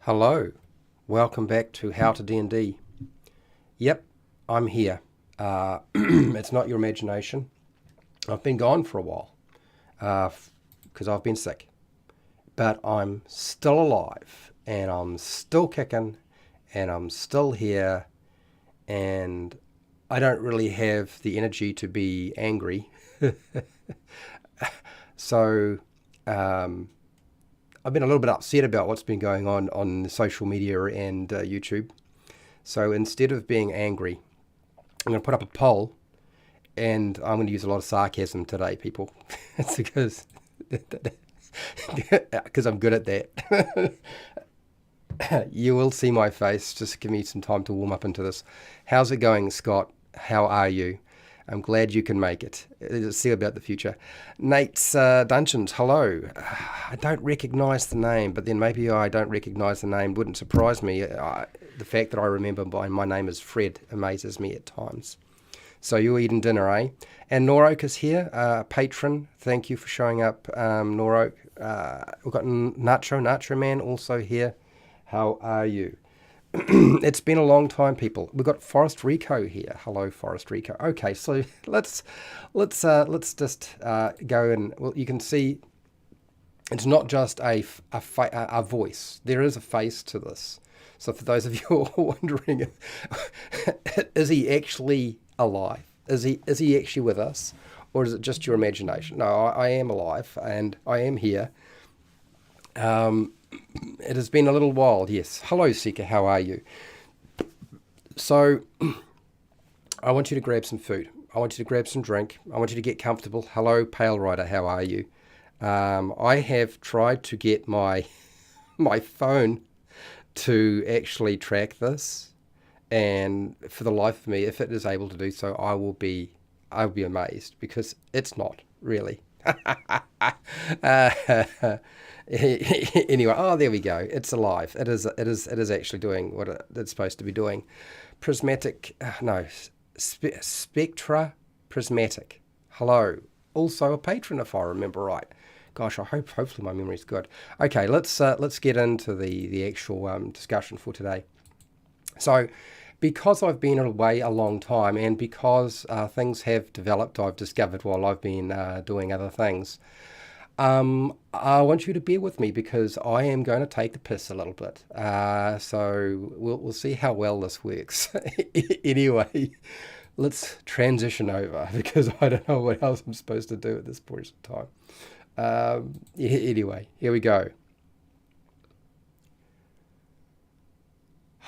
Hello, welcome back to HowtoDandD. Yep, I'm here. It's not your imagination. I've been gone for a while because I've been sick, but I'm still alive and I'm still kicking and I'm still here, and I don't really have the energy to be angry. So I've been a little bit upset about what's been going on social media and YouTube. So instead of being angry, I'm going to put up a poll, and I'm going to use a lot of sarcasm today, people. It's because I'm good at that. You will see my face. Just give me some time to warm up into this. How's it going, Scott? How are you? I'm glad you can make it. See about the future. Nate's Dungeons, hello. I don't recognise the name, but then maybe I don't recognise the name. Wouldn't surprise me. The fact that I remember my name is Fred amazes me at times. So you're eating dinner, eh? And Noroak is here, patron. Thank you for showing up, Noroak. We've got Nacho Man also here. How are you? It's been a long time, people. We've got Forest Rico here. Hello, Forest Rico. Okay, so let's just go and, well, you can see it's not just a voice. There is a face to this. So for those of you who are wondering, is he actually alive? Is he actually with us, or is it just your imagination? No, I am alive and I am here. It has been a little while, yes. Hello, Seeker, how are you? So, I want you to grab some food. I want you to grab some drink. I want you to get comfortable. Hello, Pale Rider, how are you? I have tried to get my phone to actually track this, and for the life of me, if it is able to do so, I'll be amazed, because it's not really. Anyway, there we go. It's alive. It is actually doing what it's supposed to be doing. Spectra Prismatic. Hello. Also a patron, if I remember right. Gosh, hopefully my memory's good. Okay, let's get into the actual discussion for today. So, because I've been away a long time, and because things have developed, I've discovered while I've been doing other things, I want you to bear with me, because I am going to take the piss a little bit. So we'll see how well this works. Anyway, let's transition over, because I don't know what else I'm supposed to do at this point in time. Anyway, here we go.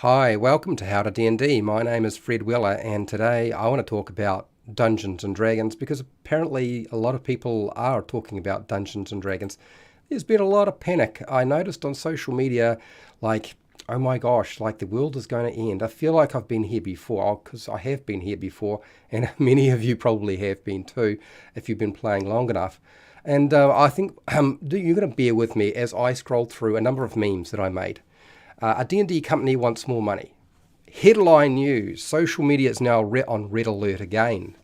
Hi, welcome to HowtoDandD. My name is Fred Weller, and today I want to talk about Dungeons and Dragons, because apparently a lot of people are talking about Dungeons and Dragons. There's been a lot of panic. I noticed on social media, like, oh my gosh, like the world is going to end. I feel like I've been here before, because I have been here before, and many of you probably have been too, if you've been playing long enough. And I think you're going to bear with me as I scroll through a number of memes that I made. A D&D company wants more money. Headline news, social media is now on red alert again.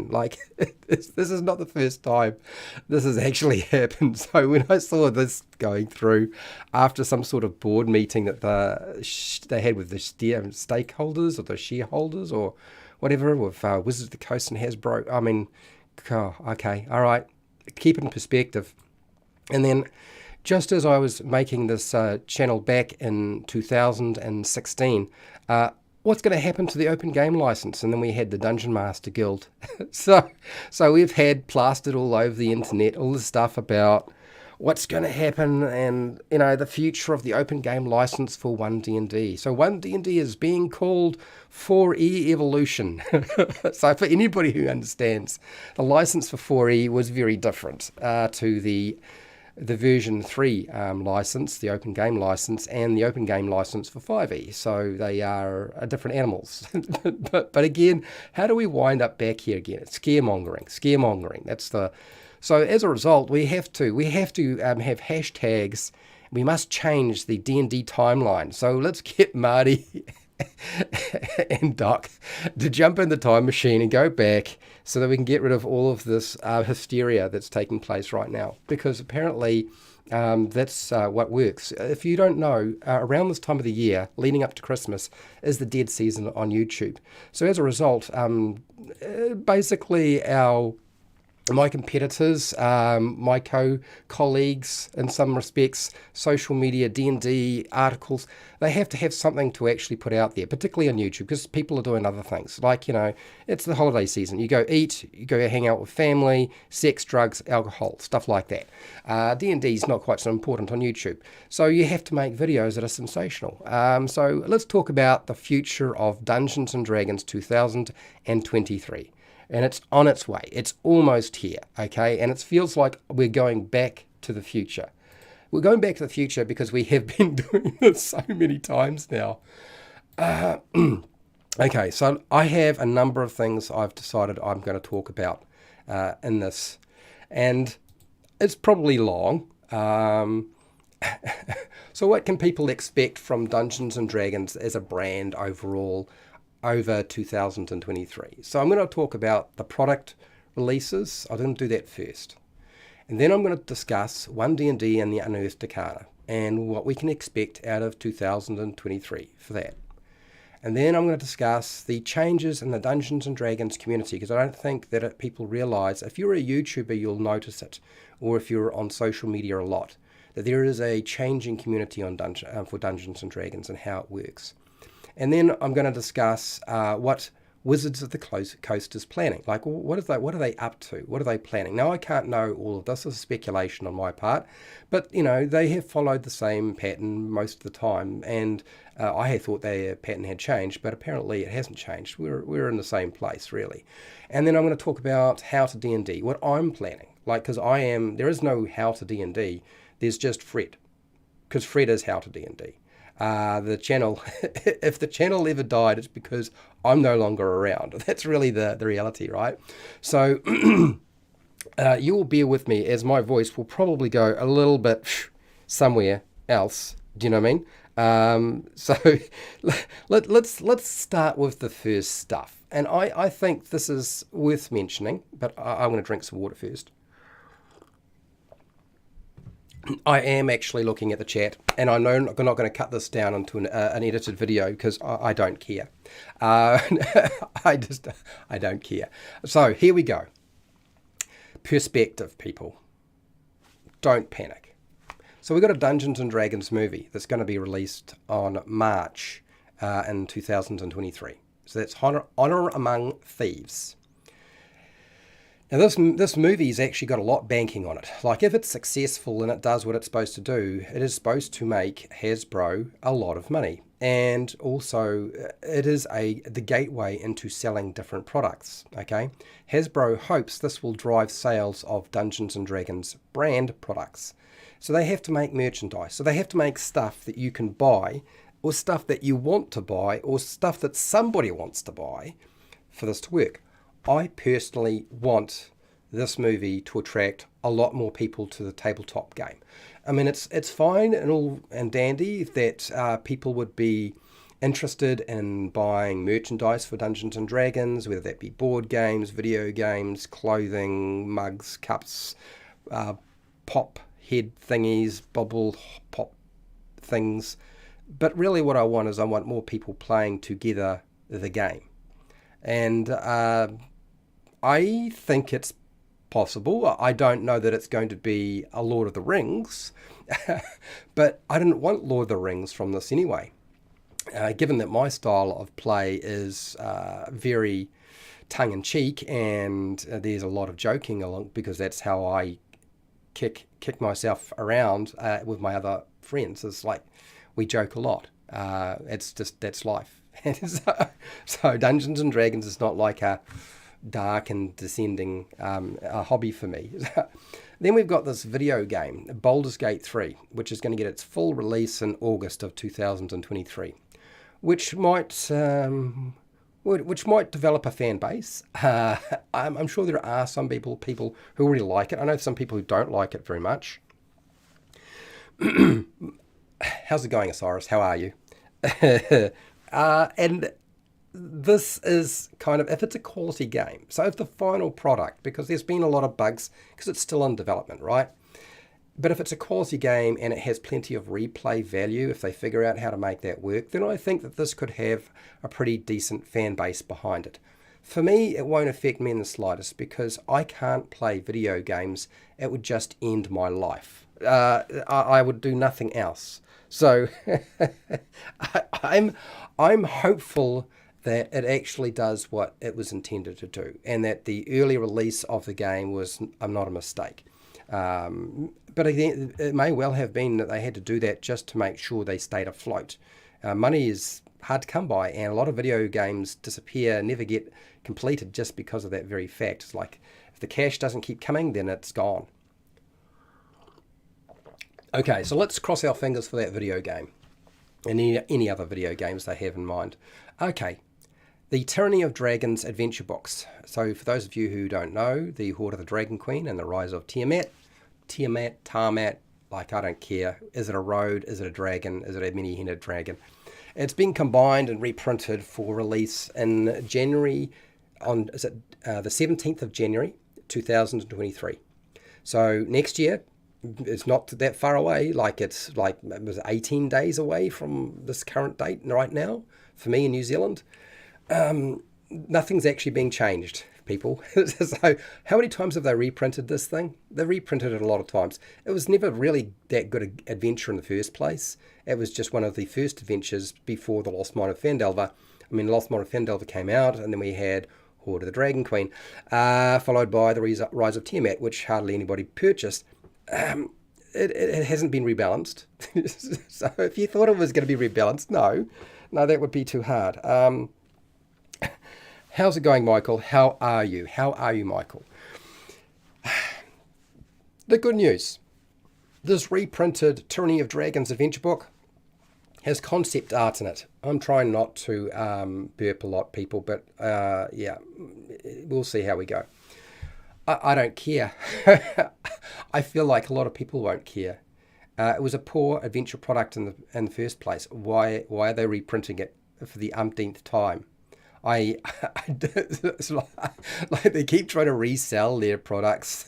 Like, this is not the first time this has actually happened. So when I saw this going through after some sort of board meeting that they had with the stakeholders or the shareholders or whatever, with Wizards of the Coast and Hasbro, I mean, okay, all right, keep it in perspective. And then, just as I was making this channel back in 2016, what's going to happen to the open game license? And then we had the Dungeon Master Guild. so we've had plastered all over the internet all this stuff about what's going to happen, and the future of the open game license for 1D&D. So 1D&D is being called 4E Evolution. So for anybody who understands, the license for 4E was very different to the version 3 license, the open game license, and the open game license for 5e. So they are different animals. but again, how do we wind up back here again? It's scaremongering. So as a result, we have to have hashtags. We must change the D&D timeline. So let's get Marty and Doc to jump in the time machine and go back so that we can get rid of all of this hysteria that's taking place right now. Because apparently That's what works. If you don't know, around this time of the year, leading up to Christmas, is the dead season on YouTube. So as a result, basically my competitors, my colleagues, in some respects, social media, D&D, articles, they have to have something to actually put out there, particularly on YouTube, because people are doing other things. Like, it's the holiday season. You go eat, you go hang out with family, sex, drugs, alcohol, stuff like that. D&D is not quite so important on YouTube. So you have to make videos that are sensational. So let's talk about the future of Dungeons & Dragons 2023. And it's on its way. It's almost here, okay? And it feels like we're going back to the future. We're going back to the future because we have been doing this so many times now. Okay, so I have a number of things I've decided I'm going to talk about in this. And it's probably long. So what can people expect from Dungeons & Dragons as a brand overall over 2023. So I'm going to talk about the product releases. I'm going to do that first. And then I'm going to discuss 1D&D and the unearthed arcana and what we can expect out of 2023 for that. And then I'm going to discuss the changes in the Dungeons & Dragons community, because I don't think that people realize, if you're a YouTuber, you'll notice it, or if you're on social media a lot, that there is a changing community on for Dungeons & Dragons and how it works. And then I'm going to discuss what Wizards of the Coast is planning. Like, what are they up to? What are they planning? Now, I can't know all of this. This is speculation on my part. But, they have followed the same pattern most of the time. And I had thought their pattern had changed, but apparently it hasn't changed. We're in the same place, really. And then I'm going to talk about HowtoDandD, what I'm planning. Like, because there is no HowtoDandD. There's just Fred. Because Fred is HowtoDandD. The channel, if the channel ever died, it's because I'm no longer around. That's really the reality, right? So you will bear with me, as my voice will probably go a little bit somewhere else. Do you know what I mean? So let's start with the first stuff. And I think this is worth mentioning, but I'm going to drink some water first. I am actually looking at the chat, and I know I'm not going to cut this down into an edited video because I don't care. I don't care. So here we go. Perspective, people. Don't panic. So we've got a Dungeons & Dragons movie that's going to be released on March in 2023. So that's Honor Among Thieves. Now, this movie's actually got a lot banking on it. Like, if it's successful and it does what it's supposed to do, it is supposed to make Hasbro a lot of money. And also, it is the gateway into selling different products, okay? Hasbro hopes this will drive sales of Dungeons & Dragons brand products. So they have to make merchandise. So they have to make stuff that you can buy, or stuff that you want to buy, or stuff that somebody wants to buy for this to work. I personally want this movie to attract a lot more people to the tabletop game. I mean, it's fine and all and dandy that people would be interested in buying merchandise for Dungeons & Dragons, whether that be board games, video games, clothing, mugs, cups, pop head thingies, bubble pop things. But really what I want more people playing together the game. And I think it's possible. I don't know that it's going to be a Lord of the Rings, but I didn't want Lord of the Rings from this anyway. Given that my style of play is very tongue-in-cheek, and there's a lot of joking along, because that's how I kick myself around with my other friends. It's like we joke a lot. That's life. So Dungeons & Dragons is not like a dark and descending a hobby for me. Then we've got this video game, Baldur's Gate 3, which is going to get its full release in August of 2023, which might develop a fan base. I'm sure there are some people who really like it. I know some people who don't like it very much. How's it going, Osiris? How are you? And this is kind of, if it's a quality game, so if the final product, because there's been a lot of bugs, because it's still in development, right? But if it's a quality game and it has plenty of replay value, if they figure out how to make that work, then I think that this could have a pretty decent fan base behind it. For me, it won't affect me in the slightest because I can't play video games. It would just end my life. I would do nothing else. So I'm hopeful that it actually does what it was intended to do, and that the early release of the game was not a mistake. But it may well have been that they had to do that just to make sure they stayed afloat. Money is hard to come by, and a lot of video games disappear, never get completed just because of that very fact. It's like if the cash doesn't keep coming, then it's gone. Okay, so let's cross our fingers for that video game and any other video games they have in mind. Okay, the Tyranny of Dragons adventure books. So for those of you who don't know, the Horde of the Dragon Queen and the Rise of Tiamat, like I don't care. Is it a road? Is it a dragon? Is it a many-headed dragon? It's been combined and reprinted for release in January, the 17th of January, 2023. So next year, it's not that far away, it was 18 days away from this current date right now for me in New Zealand. Nothing's actually being changed, people. So how many times have they reprinted this thing? They've reprinted it a lot of times. It was never really that good an adventure in the first place. It was just one of the first adventures before The Lost Mine of Phandelver. Lost Mine of Phandelver came out, and then we had Horde of the Dragon Queen, followed by the Rise of Tiamat, which hardly anybody purchased. It hasn't been rebalanced. So if you thought it was going to be rebalanced, no, that would be too hard. How's it going, Michael? How are you? How are you, Michael? The good news. This reprinted Tyranny of Dragons adventure book has concept art in it. I'm trying not to burp a lot, people, but yeah, we'll see how we go. I don't care. I feel like a lot of people won't care. It was a poor adventure product in the first place. Why are they reprinting it for the umpteenth time? It's like they keep trying to resell their products,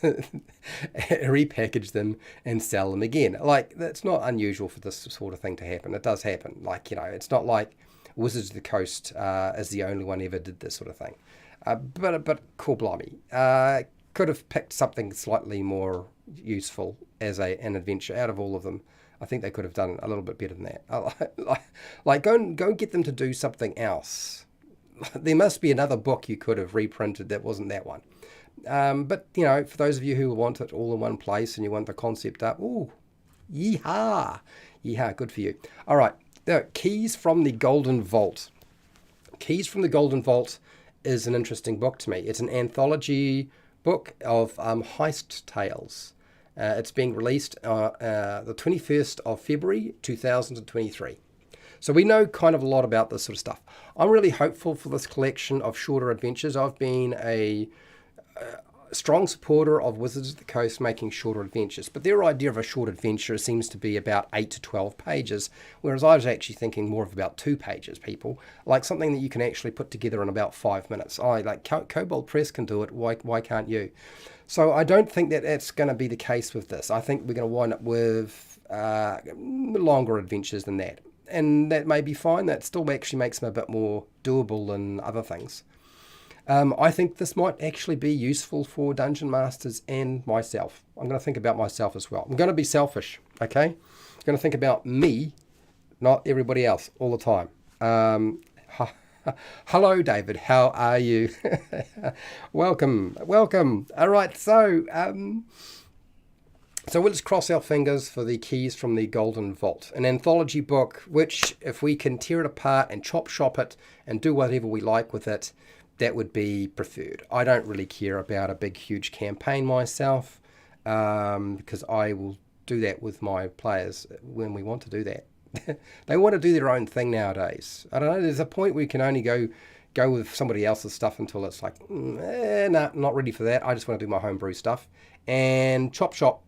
repackage them, and sell them again. Like, that's not unusual for this sort of thing to happen. It does happen. It's not like Wizards of the Coast is the only one ever did this sort of thing. But cool, blimey. Could have picked something slightly more useful as an adventure out of all of them. I think they could have done a little bit better than that. Go and get them to do something else. There must be another book you could have reprinted that wasn't that one. But, for those of you who want it all in one place and you want the concept up, ooh, yeehaw, good for you. All right, Keys from the Golden Vault. Keys from the Golden Vault is an interesting book to me. It's an anthology book of heist tales. It's being released the 21st of February 2023. So we know kind of a lot about this sort of stuff. I'm really hopeful for this collection of shorter adventures. I've been a strong supporter of Wizards of the Coast making shorter adventures, but their idea of a short adventure seems to be about 8 to 12 pages, whereas I was actually thinking more of about 2 pages, people. Like something that you can actually put together in about 5 minutes. Kobold Press can do it, why can't you? So I don't think that that's going to be the case with this. I think we're going to wind up with longer adventures than that. And that may be fine. That still actually makes them a bit more doable than other things. I think this might actually be useful for Dungeon Masters and myself. I'm going to think about myself as well. I'm going to be selfish, okay? I'm going to think about me, not everybody else, all the time. Hello, David. How are you? Welcome. All right, so we'll just cross our fingers for the Keys from the Golden Vault, an anthology book which, if we can tear it apart and chop shop it and do whatever we like with it, that would be preferred. I don't really care about a big, huge campaign myself, because I will do that with my players when we want to do that. They want to do their own thing nowadays. I don't know, there's a point where you can only go with somebody else's stuff until it's like, nah, not ready for that. I just want to do my homebrew stuff. And chop shop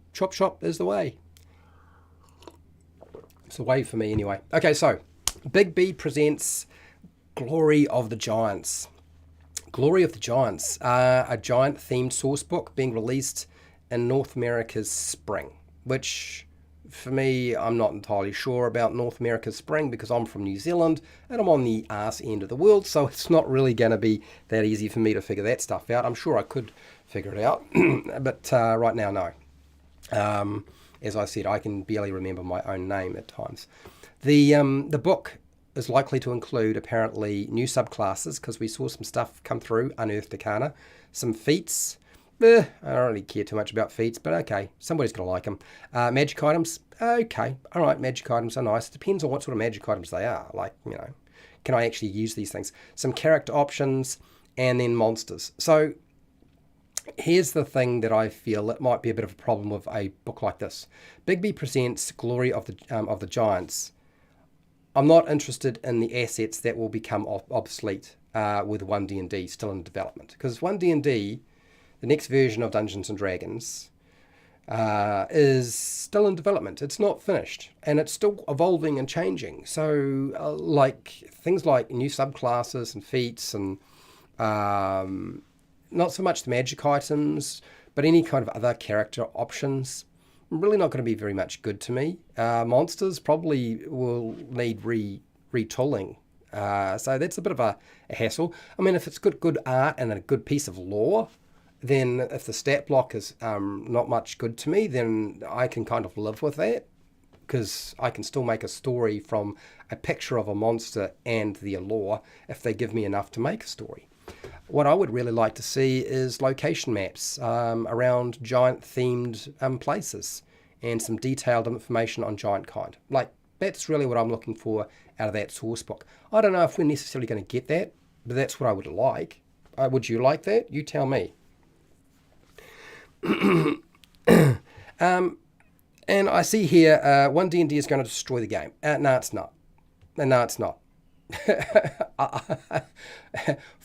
is the way. It's the way for me anyway. Okay, so Big B presents Glory of the Giants. Glory of the Giants, a giant themed source book being released in North America's spring. which for me, I'm not entirely sure about North America's spring because I'm from New Zealand and I'm on the arse end of the world, so it's not really going to be that easy for me to figure that stuff out. I'm sure I could figure it out, but right now, no. As I said, I can barely remember my own name at times. The book is likely to include apparently new subclasses because we saw some stuff come through, unearthed arcana, some feats. I don't really care too much about feats, but okay, somebody's going to like them. Magic items, okay, all right, magic items are nice. It depends on what sort of magic items they are. Like, can I actually use these things? Some character options, and then monsters. So here's the thing that I feel that might be a bit of a problem with a book like this. Bigby presents Glory of the Giants. I'm not interested in the assets that will become obsolete with 1D&D still in development, because 1D&D, the next version of Dungeons & Dragons, is still in development. It's not finished, and it's still evolving and changing. So, things like new subclasses and feats, and not so much the magic items, but any kind of other character options, really not going to be very much good to me. Monsters probably will need retooling. So that's a bit of a hassle. I mean, if it's good art and a good piece of lore, then if the stat block is not much good to me, then I can kind of live with that, because I can still make a story from a picture of a monster and the lore if they give me enough to make a story. What I would really like to see is location maps around giant-themed places and some detailed information on giant kind. That's really what I'm looking for out of that source book. I don't know if we're necessarily going to get that, but that's what I would like. Would you like that? You tell me. And I see here 1D&D is going to destroy the game. No, it's not. No, it's not.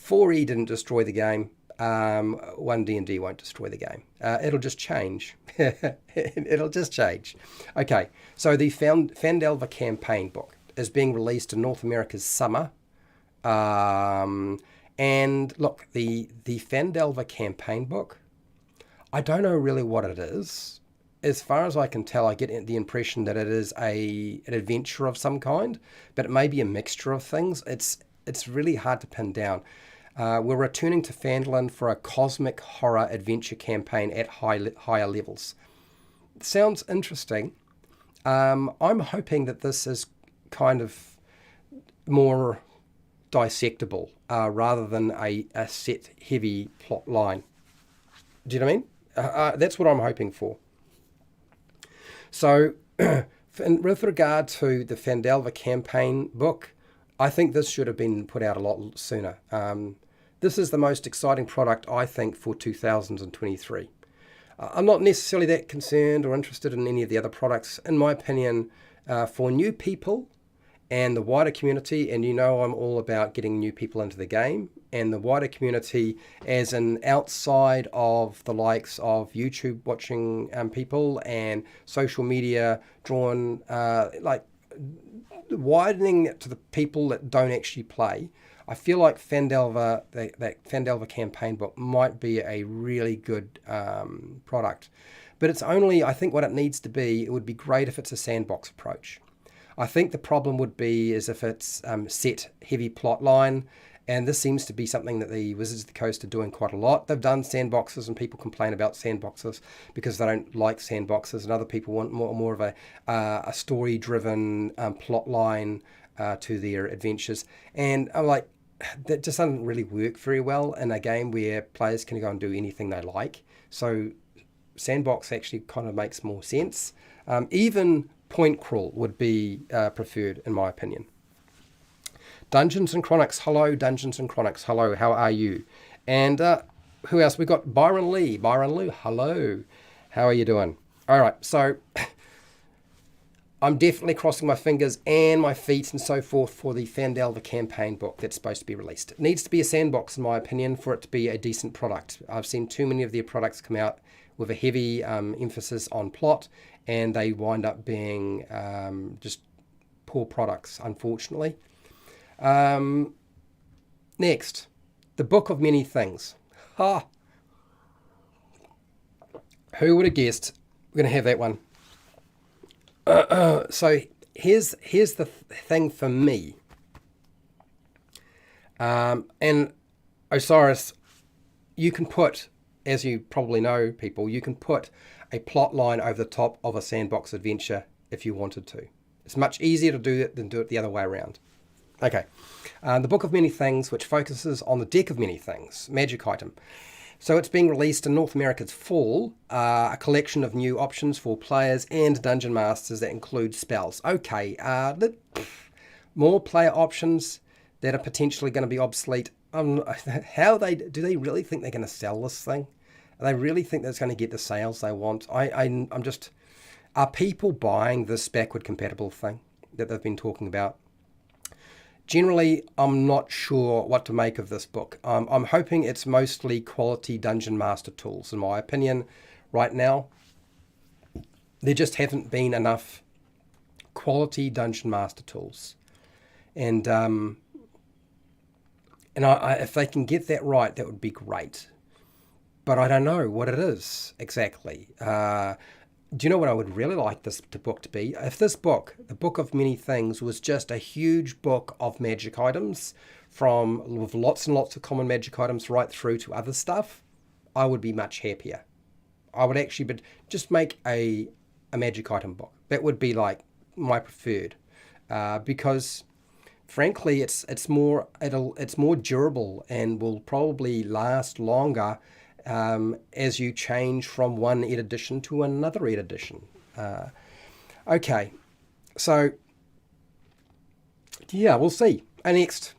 4E didn't destroy the game. 1D&D won't destroy the game. It'll just change. It'll just change. Okay, so the Phandelver campaign book is being released in North America's summer. And look, the Phandelver campaign book, I don't know really what it is. As far as I can tell, I get the impression that it is an adventure of some kind, but it may be a mixture of things. It's really hard to pin down. We're returning to Phandalin for a cosmic horror adventure campaign at higher levels. It sounds interesting. I'm hoping that this is kind of more dissectable rather than a set heavy plot line. Do you know what I mean? That's what I'm hoping for. So, with regard to the Phandelver campaign book, I think this should have been put out a lot sooner. This is the most exciting product, I think, for 2023. I'm not necessarily that concerned or interested in any of the other products. In my opinion, for new people and the wider community, and I'm all about getting new people into the game, and the wider community as an outside of the likes of YouTube watching people and social media drawn, widening it to the people that don't actually play. I feel like Phandelver, that Phandelver campaign book might be a really good product. But it's only, I think what it needs to be, it would be great if it's a sandbox approach. I think the problem would be is if it's set heavy plot line, and this seems to be something that the Wizards of the Coast are doing quite a lot. They've done sandboxes, and people complain about sandboxes because they don't like sandboxes, and other people want more of a story-driven plot line to their adventures. And I'm like, that just doesn't really work very well in a game where players can go and do anything they like. So sandbox actually kind of makes more sense. Even point crawl would be preferred, in my opinion. Dungeons and Chronics, hello. Dungeons and Chronics, hello. How are you? And who else? We've got Byron Lee. Byron Lee, hello. How are you doing? All right, so I'm definitely crossing my fingers and my feet and so forth for the Phandelver campaign book that's supposed to be released. It needs to be a sandbox, in my opinion, for it to be a decent product. I've seen too many of their products come out with a heavy emphasis on plot, and they wind up being just poor products, unfortunately. Next, the Book of Many Things. Ha! Who would have guessed we're going to have that one? So here's the thing for me. And Osiris, you can put, as you probably know, people, you can put a plot line over the top of a sandbox adventure if you wanted to. It's much easier to do it than do it the other way around. Okay, the Book of Many Things, which focuses on the Deck of Many Things, magic item. So it's being released in North America's fall, a collection of new options for players and dungeon masters that include spells. Okay, more player options that are potentially going to be obsolete. Do they really think they're going to sell this thing? Do they really think that's going to get the sales they want? I'm just, are people buying this backward compatible thing that they've been talking about? Generally, I'm not sure what to make of this book. I'm hoping it's mostly quality dungeon master tools, in my opinion. Right now, there just haven't been enough quality dungeon master tools, and if they can get that right, that would be great. But I don't know what it is exactly. Do you know what I would really like this book to be? If this book, the Book of Many Things, was just a huge book of magic items with lots and lots of common magic items right through to other stuff, I would be much happier. I would actually just make a magic item book. That would be like my preferred, because frankly, it's more durable and will probably last longer as you change from one ed edition to another ed edition. Okay, so yeah, we'll see. Next,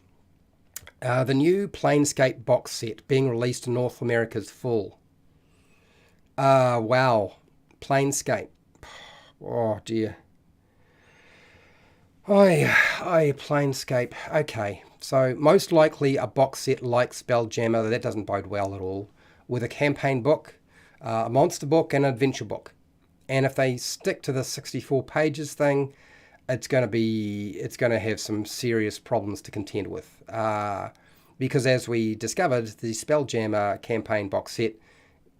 the new Planscape box set being released in North America's fall. Wow, Planscape. Oh dear. Planscape. Okay, so most likely a box set like Spelljammer, that doesn't bode well at all, with a campaign book, a monster book, and an adventure book. And if they stick to the 64 pages thing, it's going to have some serious problems to contend with. Because as we discovered, the Spelljammer campaign box set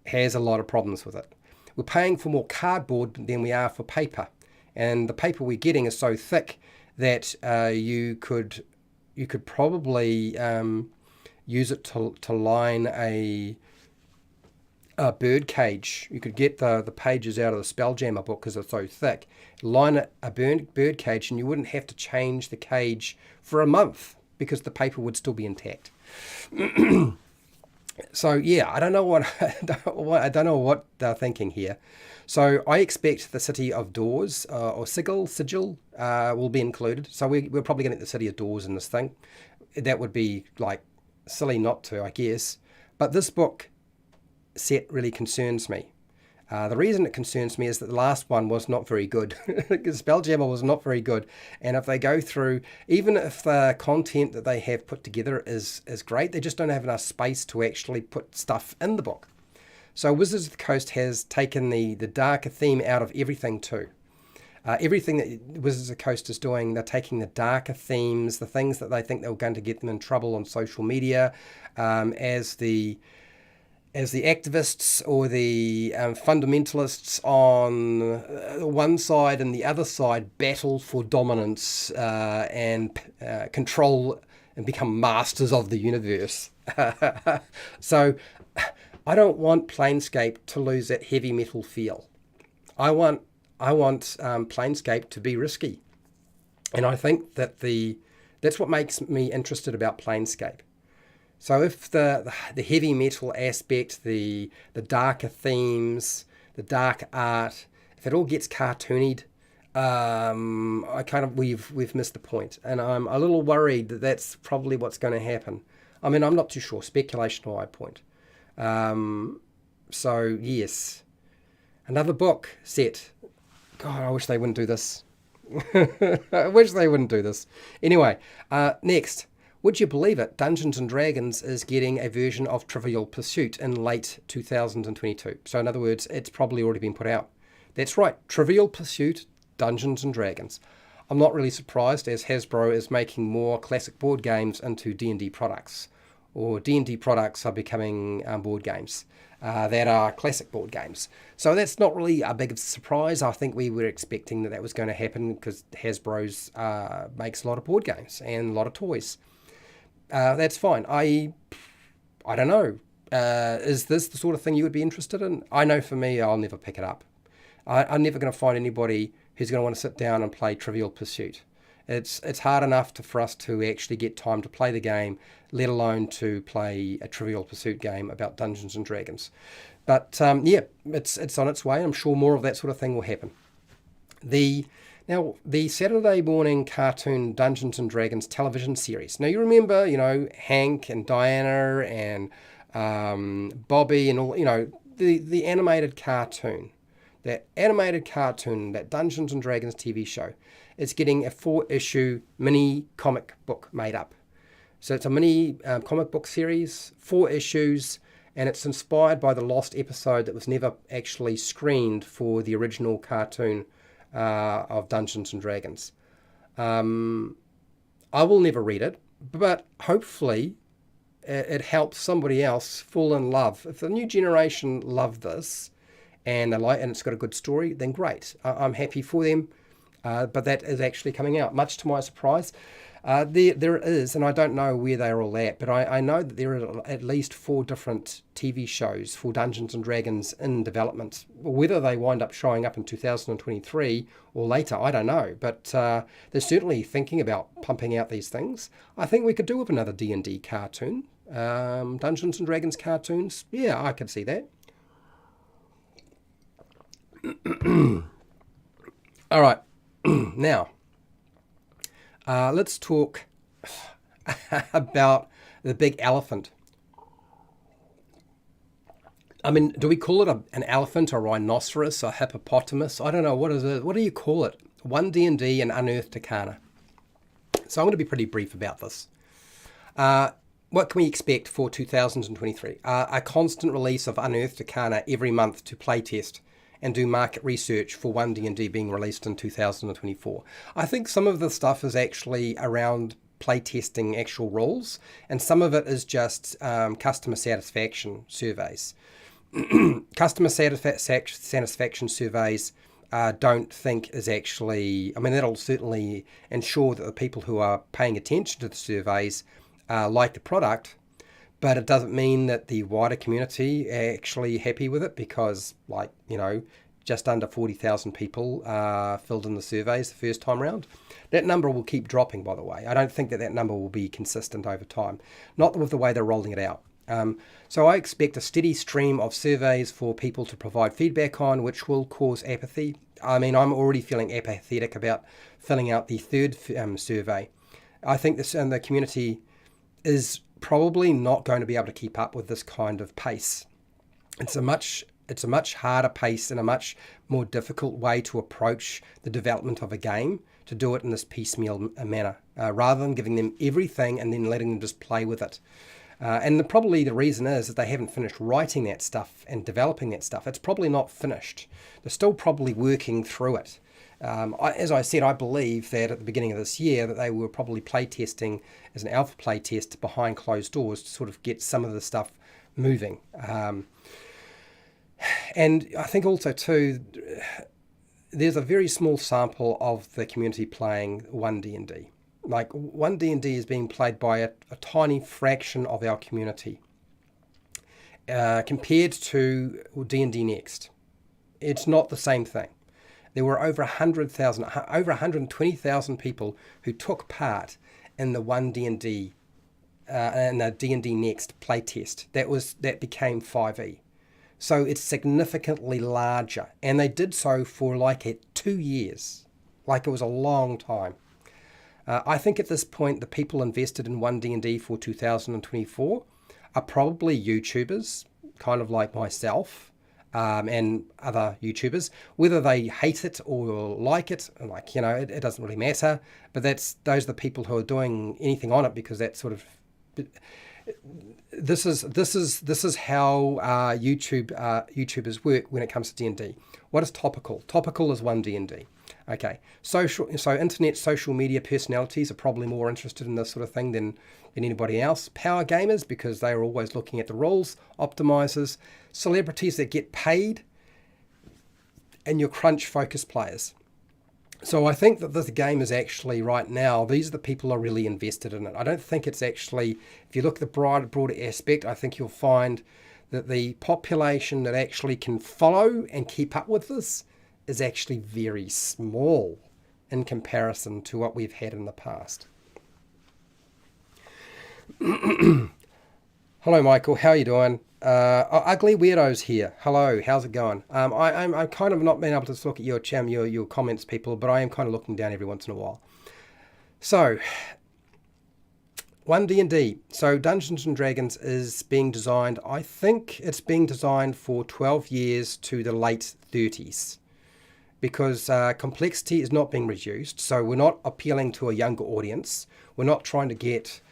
has a lot of problems with it. We're paying for more cardboard than we are for paper, and the paper we're getting is so thick that you could probably use it to line a bird cage. You could get the pages out of the Spelljammer book because they're so thick. Line a bird cage, and you wouldn't have to change the cage for a month because the paper would still be intact. So yeah, I don't know what they're thinking here. So I expect the City of Doors or Sigil will be included. So we're probably going to get the City of Doors in this thing. That would be like silly not to, I guess. But this book set really concerns me. The reason it concerns me is that the last one was not very good. Spelljammer was not very good. And if they go through, even if the content that they have put together is great, they just don't have enough space to actually put stuff in the book. So Wizards of the Coast has taken the darker theme out of everything too. Everything that Wizards of the Coast is doing, they're taking the darker themes, the things that they think they're going to get them in trouble on social media, as the activists or the fundamentalists on one side and the other side battle for dominance and control and become masters of the universe. So I don't want Planscape to lose that heavy metal feel. I want Planscape to be risky. And I think that that's what makes me interested about Planscape. So if the heavy metal aspect, the darker themes, the dark art, if it all gets cartoonied, we've missed the point, and I'm a little worried that that's probably what's going to happen. I mean, I'm not too sure. Speculation on my point. So yes, another book set. God, I wish they wouldn't do this. I wish they wouldn't do this. Anyway, next. Would you believe it? Dungeons & Dragons is getting a version of Trivial Pursuit in late 2022. So in other words, it's probably already been put out. That's right, Trivial Pursuit, Dungeons & Dragons. I'm not really surprised, as Hasbro is making more classic board games into D&D products. Or D&D products are becoming board games. that are classic board games. So that's not really a big surprise. I think we were expecting that was going to happen because Hasbro's makes a lot of board games and a lot of toys. That's fine. I don't know. Is this the sort of thing you would be interested in? I know for me, I'll never pick it up. I'm never going to find anybody who's going to want to sit down and play Trivial Pursuit. It's hard enough for us to actually get time to play the game, let alone to play a Trivial Pursuit game about Dungeons and Dragons. But yeah, it's on its way. I'm sure more of that sort of thing will happen. The Saturday morning cartoon Dungeons and Dragons television series. Now you remember, Hank and Diana and Bobby and all, the animated cartoon. That animated cartoon, that Dungeons and Dragons TV show, it's getting a 4-issue mini comic book made up. So it's a mini comic book series, 4 issues, and it's inspired by the lost episode that was never actually screened for the original cartoon of Dungeons and Dragons. I will never read it, but hopefully it helps somebody else fall in love. If the new generation love this, and it's got a good story, then great. I'm happy for them. But that is actually coming out, much to my surprise. There is, and I don't know where they're all at, but I know that there are at least 4 different TV shows for Dungeons and Dragons in development. Whether they wind up showing up in 2023 or later, I don't know. But they're certainly thinking about pumping out these things. I think we could do with another D&D cartoon. Dungeons and Dragons cartoons. Yeah, I could see that. All right, now let's talk about the big elephant. I mean, do we call it an elephant, a rhinoceros, a hippopotamus? I don't know. What is it? What do you call it? 1D&D and unearthed arcana. So I'm going to be pretty brief about this. What can we expect for 2023? A constant release of unearthed arcana every month to playtest and do market research for 1D&D being released in 2024. I think some of the stuff is actually around playtesting actual rules, and some of it is just customer satisfaction surveys. Customer satisfaction surveys don't think is actually, I mean, that'll certainly ensure that the people who are paying attention to the surveys like the product, but it doesn't mean that the wider community are actually happy with it because, just under 40,000 people filled in the surveys the first time round. That number will keep dropping, by the way. I don't think that number will be consistent over time, not with the way they're rolling it out. So I expect a steady stream of surveys for people to provide feedback on, which will cause apathy. I mean, I'm already feeling apathetic about filling out the third survey. I think the community is probably not going to be able to keep up with this kind of pace. It's a much harder pace and a much more difficult way to approach the development of a game, to do it in this piecemeal manner, rather than giving them everything and then letting them just play with it. And probably the reason is that they haven't finished writing that stuff and developing that stuff. It's probably not finished. They're still probably working through it. As I said, I believe that at the beginning of this year that they were probably playtesting as an alpha playtest behind closed doors to sort of get some of the stuff moving. And I think also too, there's a very small sample of the community playing 1D&D. Like 1D&D is being played by a tiny fraction of our community compared to D&D Next. It's not the same thing. There were over 100,000, over 120,000 people who took part in the 1D&D and the D&D Next playtest. That became 5e. So it's significantly larger, and they did so for 2 years. Like it was a long time. I think at this point, the people invested in 1D&D for 2024 are probably YouTubers, kind of like myself, and other YouTubers. Whether they hate it or like it, it doesn't really matter. But those are the people who are doing anything on it because that's sort of. This is how YouTubers work when it comes to D&D. What is topical? Topical is 1D&D. Okay, so internet social media personalities are probably more interested in this sort of thing than anybody else. Power gamers, because they are always looking at the rules. Optimizers, celebrities that get paid, and your crunch focus players. So I think that this game is actually right now, these are the people who are really invested in it. I don't think it's actually, if you look at the broader aspect, I think you'll find that the population that actually can follow and keep up with this is actually very small in comparison to what we've had in the past. Hello, Michael. How are you doing? Ugly Weirdos here. Hello. How's it going? I'm kind of not being able to look at your comments, people, but I am kind of looking down every once in a while. So, 1D&D. So, Dungeons and Dragons is being designed. I think it's being designed for 12 years to the late 30s. Because complexity is not being reduced, so we're not appealing to a younger audience. We're not trying to get,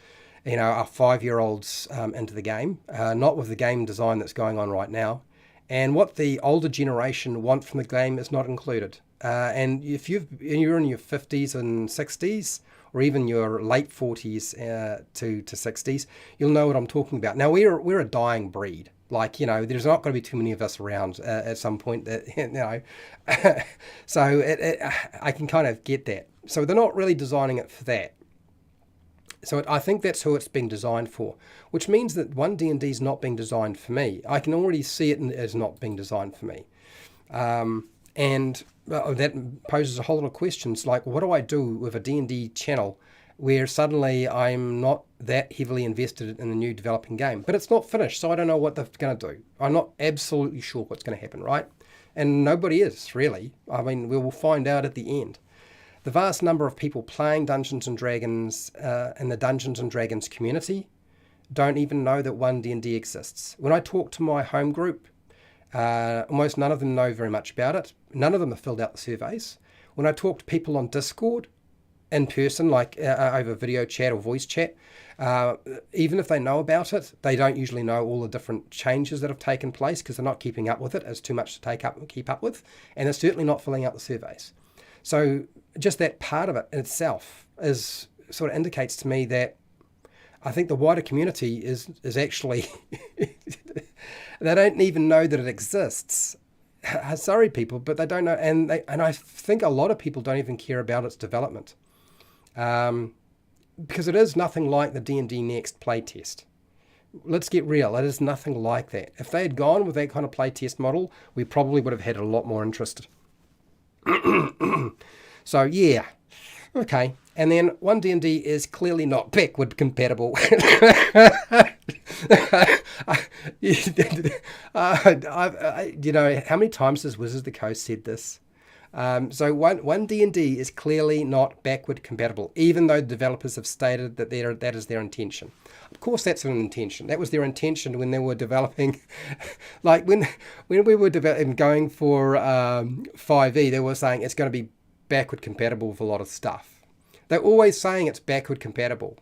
our 5-year-olds into the game, not with the game design that's going on right now. And what the older generation want from the game is not included. And if you're in your 50s and 60s, or even your late 40s to 60s, you'll know what I'm talking about. Now, we're a dying breed. Like, there's not going to be too many of us around at some point that, so I can kind of get that. So they're not really designing it for that. So I think that's who it's being designed for, which means that 1D&D is not being designed for me. I can already see it as not being designed for me. And that poses a whole lot of questions, like what do I do with a D&D channel where suddenly I'm not that heavily invested in a new developing game, but it's not finished, so I don't know what they're going to do. I'm not absolutely sure what's going to happen, right? And nobody is, really. I mean, we will find out at the end. The vast number of people playing Dungeons & Dragons in the Dungeons & Dragons community don't even know that 1D&D exists. When I talk to my home group, almost none of them know very much about it. None of them have filled out the surveys. When I talk to people on Discord, in person, like over video chat or voice chat, even if they know about it, they don't usually know all the different changes that have taken place because they're not keeping up with it. It's too much to keep up with, and they're certainly not filling out the surveys. So just that part of it in itself is sort of indicates to me that I think the wider community is actually they don't even know that it exists. Sorry, people, but they don't know, and I think a lot of people don't even care about its development. Because it is nothing like the D&D Next playtest. Let's get real, it is nothing like that. If they had gone with that kind of playtest model, we probably would have had a lot more interest. So yeah, okay. And then 1D&D is clearly not backward compatible. How many times has Wizards of the Coast said this? So 1D&D is clearly not backward compatible, even though the developers have stated that that is their intention. Of course, that's an intention. That was their intention when they were developing, like when we were going for 5e, they were saying it's going to be backward compatible with a lot of stuff. They're always saying it's backward compatible.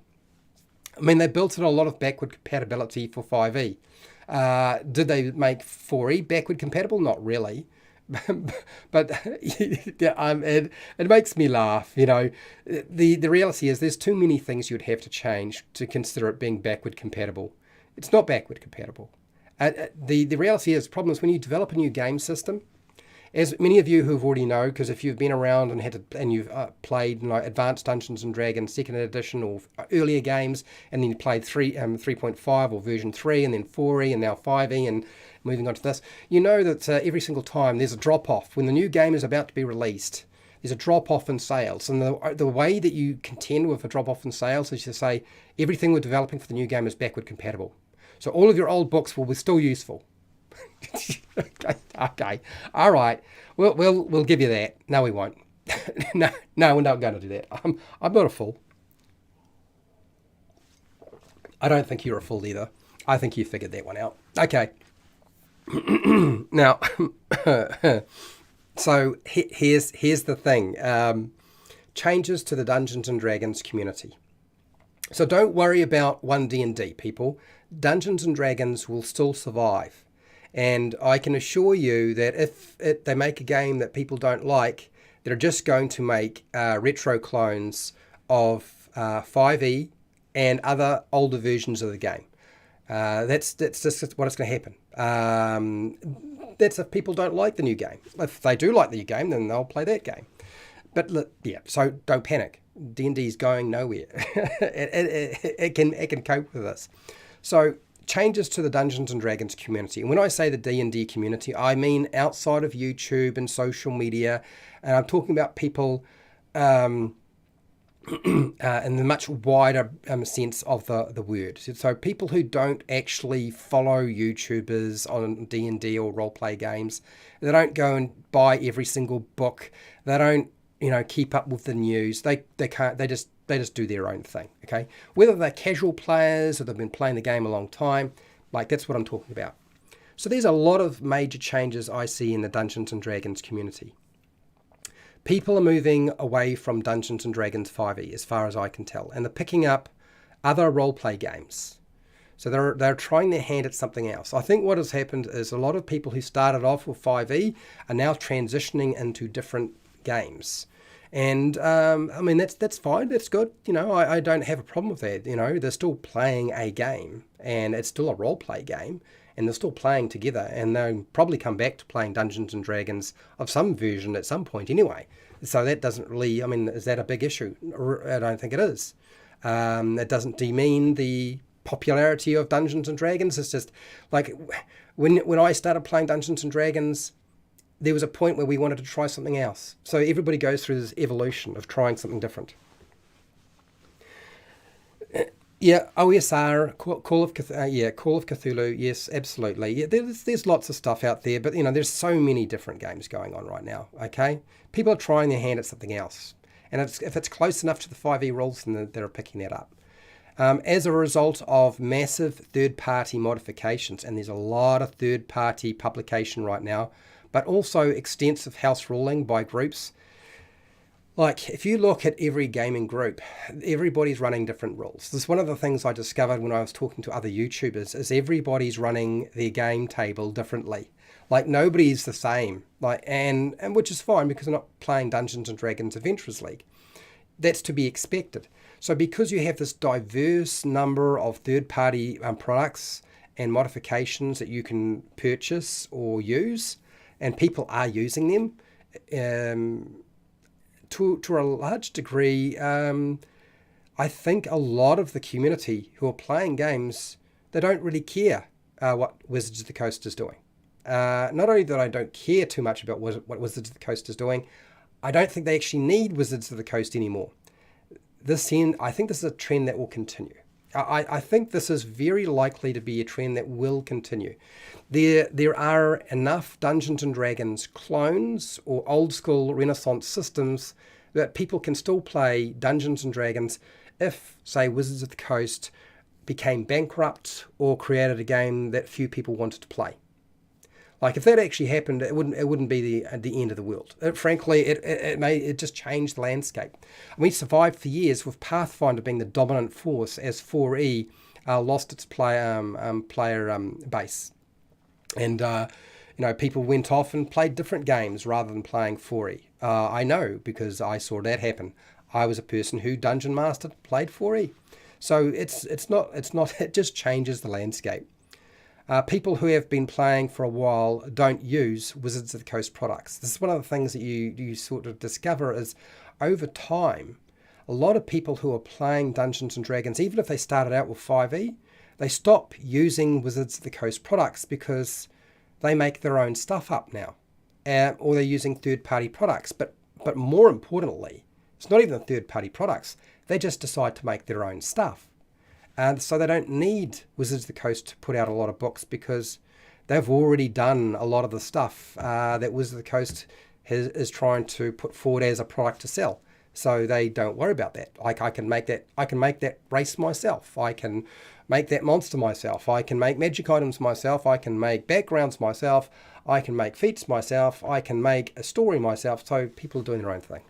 I mean, they built in a lot of backward compatibility for 5e. Did they make 4e backward compatible? Not really. But it makes me laugh. The reality is there's too many things you'd have to change to consider it being backward compatible. It's not backward compatible. The reality is, problem is when you develop a new game system, as many of you who've already know, because if you've been around and you've played Advanced Dungeons and Dragons 2nd edition or earlier games, and then you played 3.5 or version 3 and then 4e and now 5e and moving on to this, you know that every single time there's a drop-off. When the new game is about to be released, there's a drop-off in sales. And the way that you contend with a drop-off in sales is to say everything we're developing for the new game is backward compatible. So all of your old books will be still useful. Okay, all right. We'll give you that. No, we won't. No, we're not going to do that. I'm not a fool. I don't think you're a fool either. I think you figured that one out. Okay. Now, so here's the thing. Changes to the Dungeons and Dragons community. So don't worry about 1D&D, people. Dungeons and Dragons will still survive. And I can assure you that if they make a game that people don't like, that are just going to make retro clones of 5e and other older versions of the game. That's just what it's going to happen. That's if people don't like the new game. If they do like the new game, then they'll play that game. But yeah, so don't panic. D&D is going nowhere. it can cope with this. So changes to the Dungeons and Dragons community. And when I say the D&D community, I mean outside of YouTube and social media. And I'm talking about people in the much wider sense of the word. So people who don't actually follow YouTubers on D&D or role-play games. They don't go and buy every single book. They don't, keep up with the news. They can't. They just do their own thing. Okay, whether they're casual players or they've been playing the game a long time, that's what I'm talking about. So there's a lot of major changes I see in the Dungeons and Dragons community. People are moving away from Dungeons and Dragons 5e, as far as I can tell, and they're picking up other role-play games. So they're trying their hand at something else. I think what has happened is a lot of people who started off with 5e are now transitioning into different games. And that's fine. That's good. I don't have a problem with that. They're still playing a game, and it's still a role play game, and they're still playing together, and they'll probably come back to playing Dungeons and Dragons of some version at some point anyway. So that doesn't really. Is that a big issue? I don't think it is. It doesn't demean the popularity of Dungeons and Dragons. It's just like when I started playing Dungeons and Dragons, there was a point where we wanted to try something else. So everybody goes through this evolution of trying something different. Yeah, OSR, Call of Cthulhu, yes, absolutely. Yeah, there's lots of stuff out there, but there's so many different games going on right now. Okay, people are trying their hand at something else, and if it's close enough to the 5e rules, then they're picking that up. As a result of massive third-party modifications, and there's a lot of third-party publication right now, but also extensive house ruling by groups. Like, if you look at every gaming group, everybody's running different rules. This is one of the things I discovered when I was talking to other YouTubers, is everybody's running their game table differently. Like, nobody's the same. And which is fine, because I'm not playing Dungeons and Dragons Adventurers League. That's to be expected. So because you have this diverse number of third-party products and modifications that you can purchase or use, and people are using them, to a large degree, I think a lot of the community who are playing games, they don't really care what Wizards of the Coast is doing. Not only that I don't care too much about what Wizards of the Coast is doing, I don't think they actually need Wizards of the Coast anymore. I think this is a trend that will continue. I think this is very likely to be a trend that will continue. There are enough Dungeons and Dragons clones or old school Renaissance systems that people can still play Dungeons and Dragons if, say, Wizards of the Coast became bankrupt or created a game that few people wanted to play. Like, if that actually happened, it wouldn't be the end of the world. Frankly, it just changed the landscape. We survived for years with Pathfinder being the dominant force as 4E lost its player base, and people went off and played different games rather than playing 4E. I know, because I saw that happen. I was a person who dungeon mastered, played 4E. So it's not. It just changes the landscape. People who have been playing for a while don't use Wizards of the Coast products. This is one of the things that you sort of discover is, over time, a lot of people who are playing Dungeons and Dragons, even if they started out with 5e, they stop using Wizards of the Coast products because they make their own stuff up now, or they're using third-party products. But more importantly, it's not even the third-party products. They just decide to make their own stuff. And so they don't need Wizards of the Coast to put out a lot of books, because they've already done a lot of the stuff that Wizards of the Coast is trying to put forward as a product to sell. So they don't worry about that. Like, I can make that race myself. I can make that monster myself. I can make magic items myself. I can make backgrounds myself. I can make feats myself. I can make a story myself. So people are doing their own thing.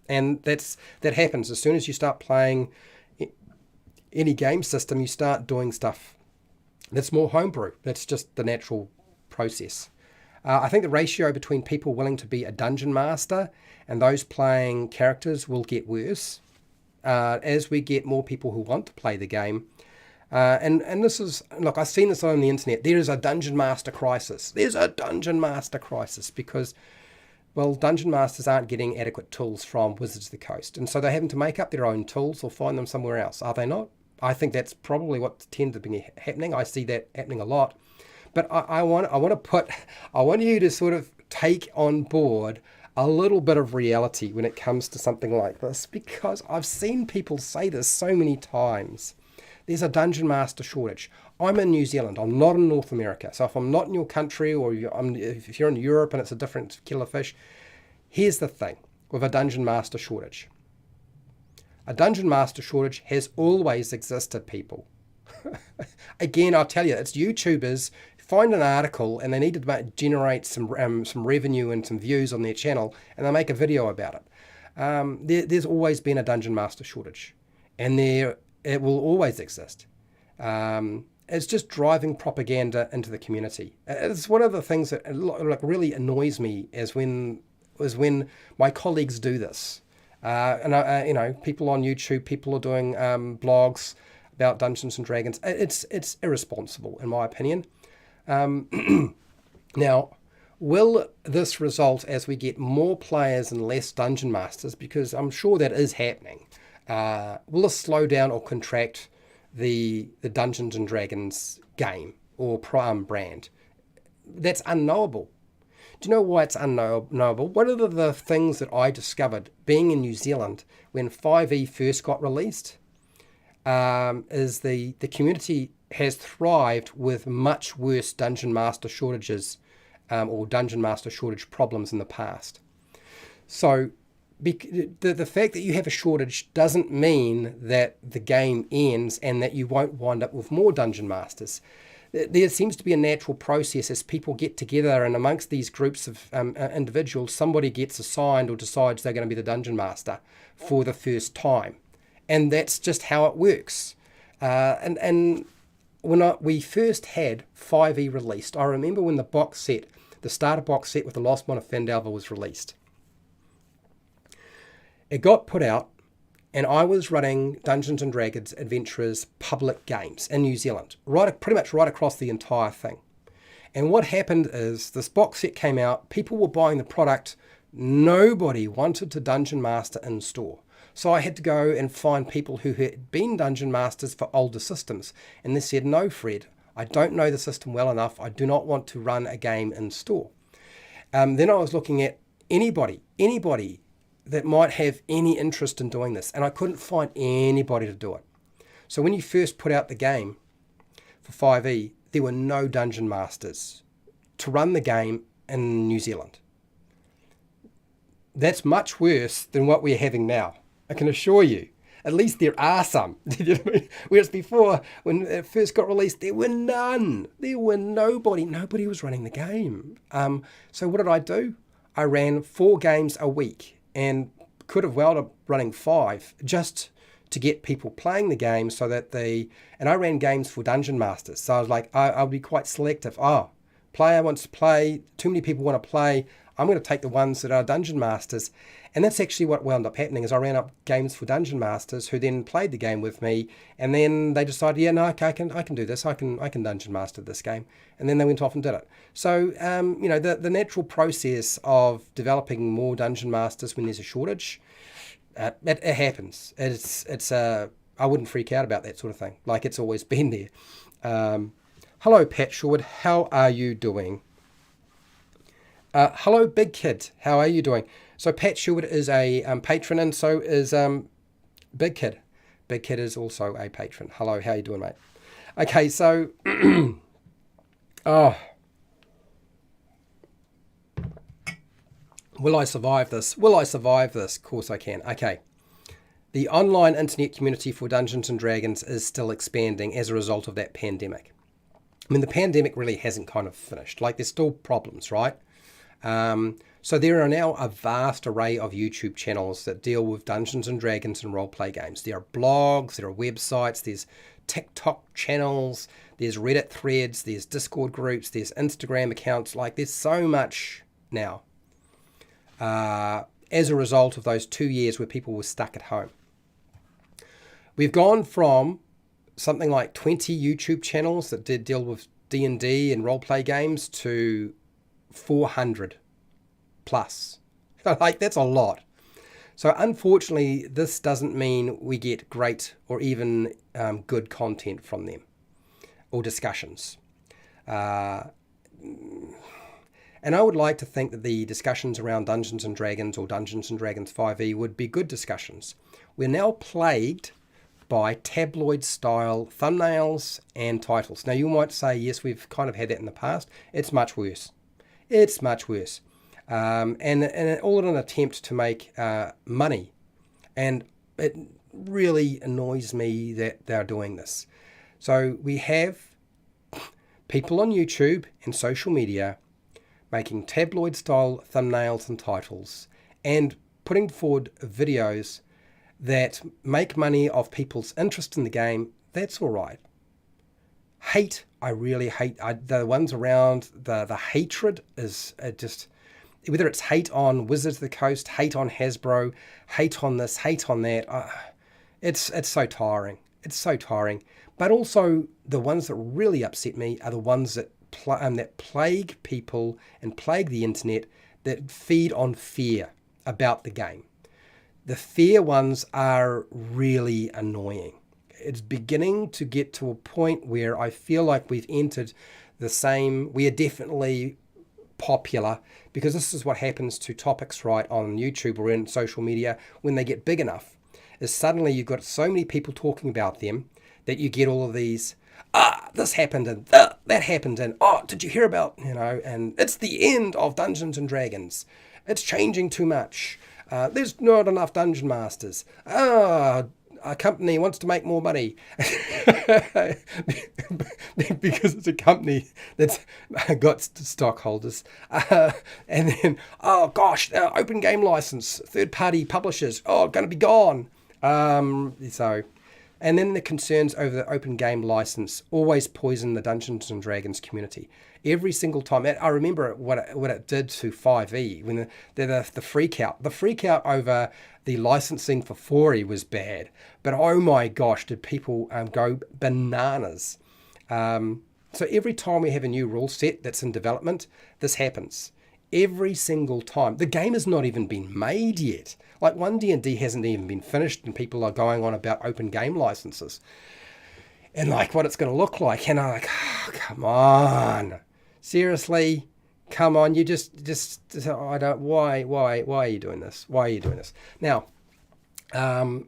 And that happens as soon as you start playing any game system. You start doing stuff that's more homebrew. That's just the natural process. I think the ratio between people willing to be a dungeon master and those playing characters will get worse as we get more people who want to play the game. And this is, look, I've seen this on the internet. There is a dungeon master crisis. There's a dungeon master crisis because, well, dungeon masters aren't getting adequate tools from Wizards of the Coast. And so they're having to make up their own tools or find them somewhere else. Are they not? I think that's probably what tends to be happening. I see that happening a lot. But I want you to sort of take on board a little bit of reality when it comes to something like this, because I've seen people say this so many times. There's a dungeon master shortage. I'm in New Zealand. I'm not in North America. So if I'm not in your country, or if you're in Europe and it's a different killer fish, here's the thing with a dungeon master shortage. A dungeon master shortage has always existed, people. Again, I'll tell you, it's YouTubers find an article and they need to generate some revenue and some views on their channel, and they make a video about it. There's always been a dungeon master shortage, and it will always exist. It's just driving propaganda into the community. It's one of the things that really annoys me is when my colleagues do this. And people on YouTube, people are doing blogs about Dungeons and Dragons. It's irresponsible, in my opinion. Now, will this result as we get more players and less dungeon masters? Because I'm sure that is happening. Will this slow down or contract the Dungeons and Dragons game or brand? That's unknowable. Do you know why it's unknowable? One of the things that I discovered being in New Zealand when 5e first got released is the community has thrived with much worse dungeon master shortages or dungeon master shortage problems in the past. So the fact that you have a shortage doesn't mean that the game ends and that you won't wind up with more dungeon masters. There seems to be a natural process as people get together, and amongst these groups of individuals, somebody gets assigned or decides they're going to be the dungeon master for the first time. And that's just how it works. And when we first had 5e released, I remember when the starter box set with the Lost Mon of Phandelver was released. It got put out, and I was running Dungeons and Dragons Adventurers public games in New Zealand, pretty much right across the entire thing. And what happened is this box set came out, people were buying the product, nobody wanted to Dungeon Master in store. So I had to go and find people who had been Dungeon Masters for older systems. And they said, no, Fred, I don't know the system well enough. I do not want to run a game in store. Then I was looking at anybody that might have any interest in doing this. And I couldn't find anybody to do it. So when you first put out the game for 5e, there were no Dungeon Masters to run the game in New Zealand. That's much worse than what we're having now. I can assure you. At least there are some. Whereas before, when it first got released, there were none. There were nobody. Nobody was running the game. So what did I do? I ran 4 games a week and could have wound up running 5 just to get people playing the game so that and I ran games for Dungeon Masters. So I was like, I'll be quite selective. Player wants to play, too many people want to play. I'm going to take the ones that are Dungeon Masters. And that's actually what wound up happening is I ran up games for Dungeon Masters who then played the game with me, and then they decided, yeah, no, okay, I can do this. I can Dungeon Master this game. And then they went off and did it. So, the natural process of developing more Dungeon Masters when there's a shortage, it happens. I wouldn't freak out about that sort of thing. Like, it's always been there. Hello, Pat Sherwood. How are you doing? Hello, Big Kid. How are you doing? So Pat Sherwood is a patron, and so is Big Kid. Big Kid is also a patron. Hello, how you doing, mate? Okay, so... Will I survive this? Will I survive this? Of course I can. Okay. The online internet community for Dungeons and Dragons is still expanding as a result of that pandemic. I mean, the pandemic really hasn't kind of finished. Like, there's still problems, right? So there are now a vast array of YouTube channels that deal with Dungeons and Dragons and role-play games. There are blogs, there are websites, there's TikTok channels, there's Reddit threads, there's Discord groups, there's Instagram accounts. Like, there's so much now as a result of those 2 years where people were stuck at home. We've gone from something like 20 YouTube channels that did deal with D&D and role-play games to 400 plus. Like, that's a lot. So unfortunately, this doesn't mean we get great or even good content from them or discussions. And I would like to think that the discussions around Dungeons and Dragons or Dungeons and Dragons 5e would be good discussions. We're now plagued by tabloid-style thumbnails and titles. Now, you might say, yes, we've kind of had that in the past. It's much worse. It's much worse. And all in an attempt to make money. And it really annoys me that they're doing this. So we have people on YouTube and social media making tabloid-style thumbnails and titles and putting forward videos that make money off people's interest in the game. That's all right. Hate, I really hate the ones around. The hatred is just... Whether it's hate on Wizards of the Coast, hate on Hasbro, hate on this, hate on that, it's so tiring. It's so tiring. But also, the ones that really upset me are the ones that plague people and plague the internet, that feed on fear about the game. The fear ones are really annoying. It's beginning to get to a point where I feel like we've entered the same... We are definitely popular, because this is what happens to topics, right, on YouTube or in social media when they get big enough, is suddenly you've got so many people talking about them that you get all of these, this happened and that happened, and did you hear about, and it's the end of Dungeons and Dragons, it's changing too much, there's not enough dungeon masters, a company wants to make more money because it's a company that's got stockholders. And then, open game license, third-party publishers, going to be gone. And then the concerns over the open game license always poison the Dungeons and Dragons community. Every single time. I remember what it did to 5e, when the freak out. The freak out over the licensing for 4e was bad. But oh my gosh, did people go bananas. So every time we have a new rule set that's in development, this happens. Every single time. The game has not even been made yet. Like, 1D&D hasn't even been finished, and people are going on about open game licenses and like what it's going to look like. And I'm like, come on, seriously, come on. You just I don't. Why are you doing this? Why are you doing this now? The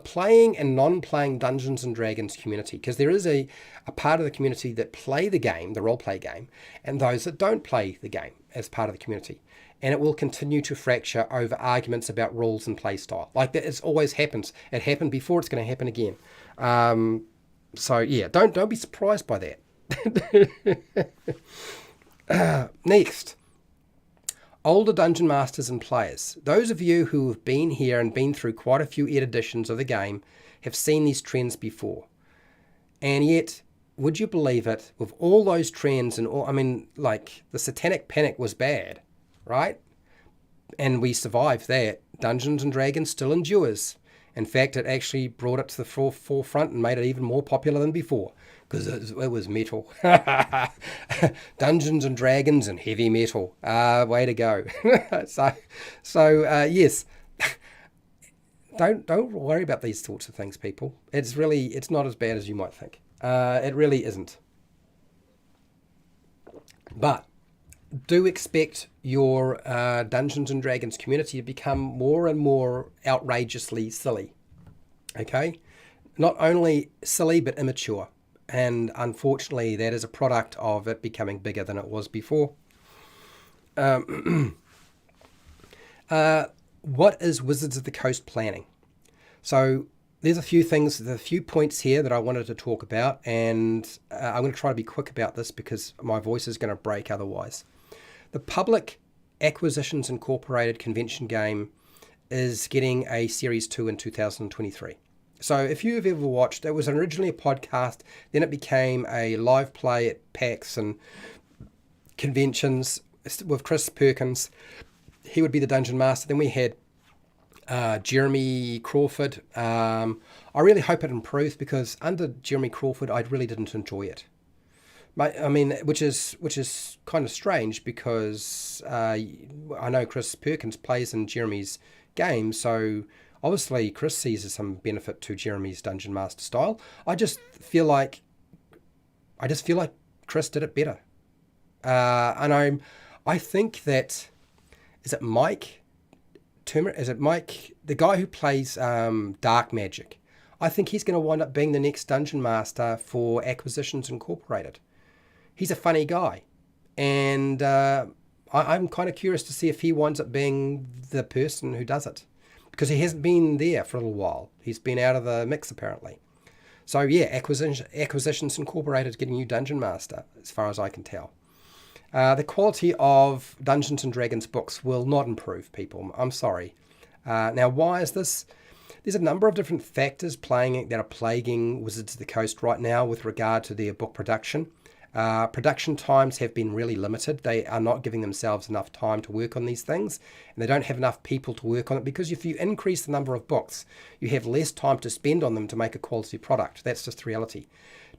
playing and non-playing Dungeons and Dragons community, because there is a part of the community that play the game, the role-play game, and those that don't play the game as part of the community. And it will continue to fracture over arguments about rules and play style. Like that, it always happens. It happened before, it's going to happen again. So yeah, don't be surprised by that. Next. Older Dungeon Masters and players. Those of you who have been here and been through quite a few editions of the game have seen these trends before. And yet, would you believe it, with all those trends and all, like the Satanic Panic was bad, right? And we survived that. Dungeons and Dragons still endures. In fact, it actually brought it to the forefront and made it even more popular than before, because it was metal. Dungeons and Dragons and heavy metal. Way to go. So yes, don't worry about these sorts of things, people. It's not as bad as you might think. It really isn't. But do expect your Dungeons and Dragons community to become more and more outrageously silly. Okay? Not only silly, but immature. And unfortunately, that is a product of it becoming bigger than it was before. What is Wizards of the Coast planning? So there's a few points here that I wanted to talk about, and I'm going to try to be quick about this because my voice is going to break otherwise. The public Acquisitions Incorporated convention game is getting a Series 2 in 2023. So if you've ever watched, it was originally a podcast, then it became a live play at PAX and conventions with Chris Perkins. He would be the Dungeon Master. Then we had Jeremy Crawford. I really hope it improves, because under Jeremy Crawford, I really didn't enjoy it. I mean, which is kind of strange, because I know Chris Perkins plays in Jeremy's game, so obviously Chris sees some benefit to Jeremy's Dungeon Master style. I just feel like Chris did it better, and I think that is it Mike Turmer? Is it Mike, the guy who plays Dark Magic? I think he's going to wind up being the next Dungeon Master for Acquisitions Incorporated. He's a funny guy, and I'm kind of curious to see if he winds up being the person who does it, because he hasn't been there for a little while. He's been out of the mix apparently. So yeah, Acquisitions Incorporated getting new Dungeon Master, as far as I can tell. The quality of Dungeons and Dragons books will not improve, people. I'm sorry. Now, why is this? There's a number of different factors that are plaguing Wizards of the Coast right now with regard to their book production. Production times have been really limited. They are not giving themselves enough time to work on these things, and they don't have enough people to work on it, because if you increase the number of books, you have less time to spend on them to make a quality product. That's just the reality.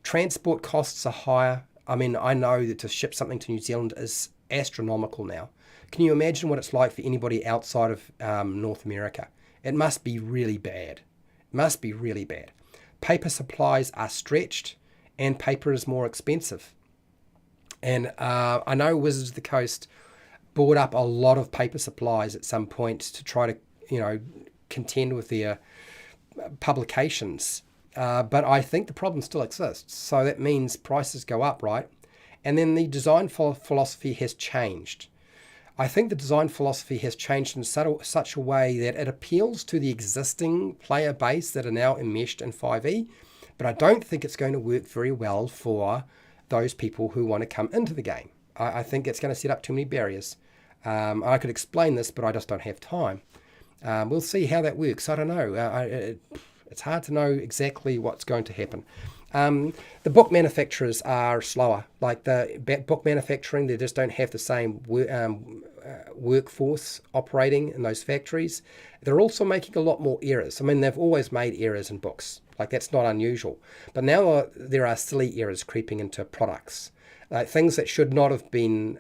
Transport costs are higher. I mean, I know that to ship something to New Zealand is astronomical now. Can you imagine what it's like for anybody outside of North America? It must be really bad. It must be really bad. Paper supplies are stretched, and paper is more expensive. And I know Wizards of the Coast bought up a lot of paper supplies at some point to try to, contend with their publications. But I think the problem still exists. So that means prices go up, right? And then the design philosophy has changed. I think the design philosophy has changed in such a way that it appeals to the existing player base that are now enmeshed in 5e, but I don't think it's going to work very well for those people who want to come into the game. I think it's going to set up too many barriers. I could explain this, but I just don't have time. We'll see how that works. I don't know. It's hard to know exactly what's going to happen. The book manufacturers are slower. Like the book manufacturing, they just don't have the same workforce operating in those factories. They're also making a lot more errors. I mean, they've always made errors in books. Like, that's not unusual. But now there are silly errors creeping into products. Things that should not have been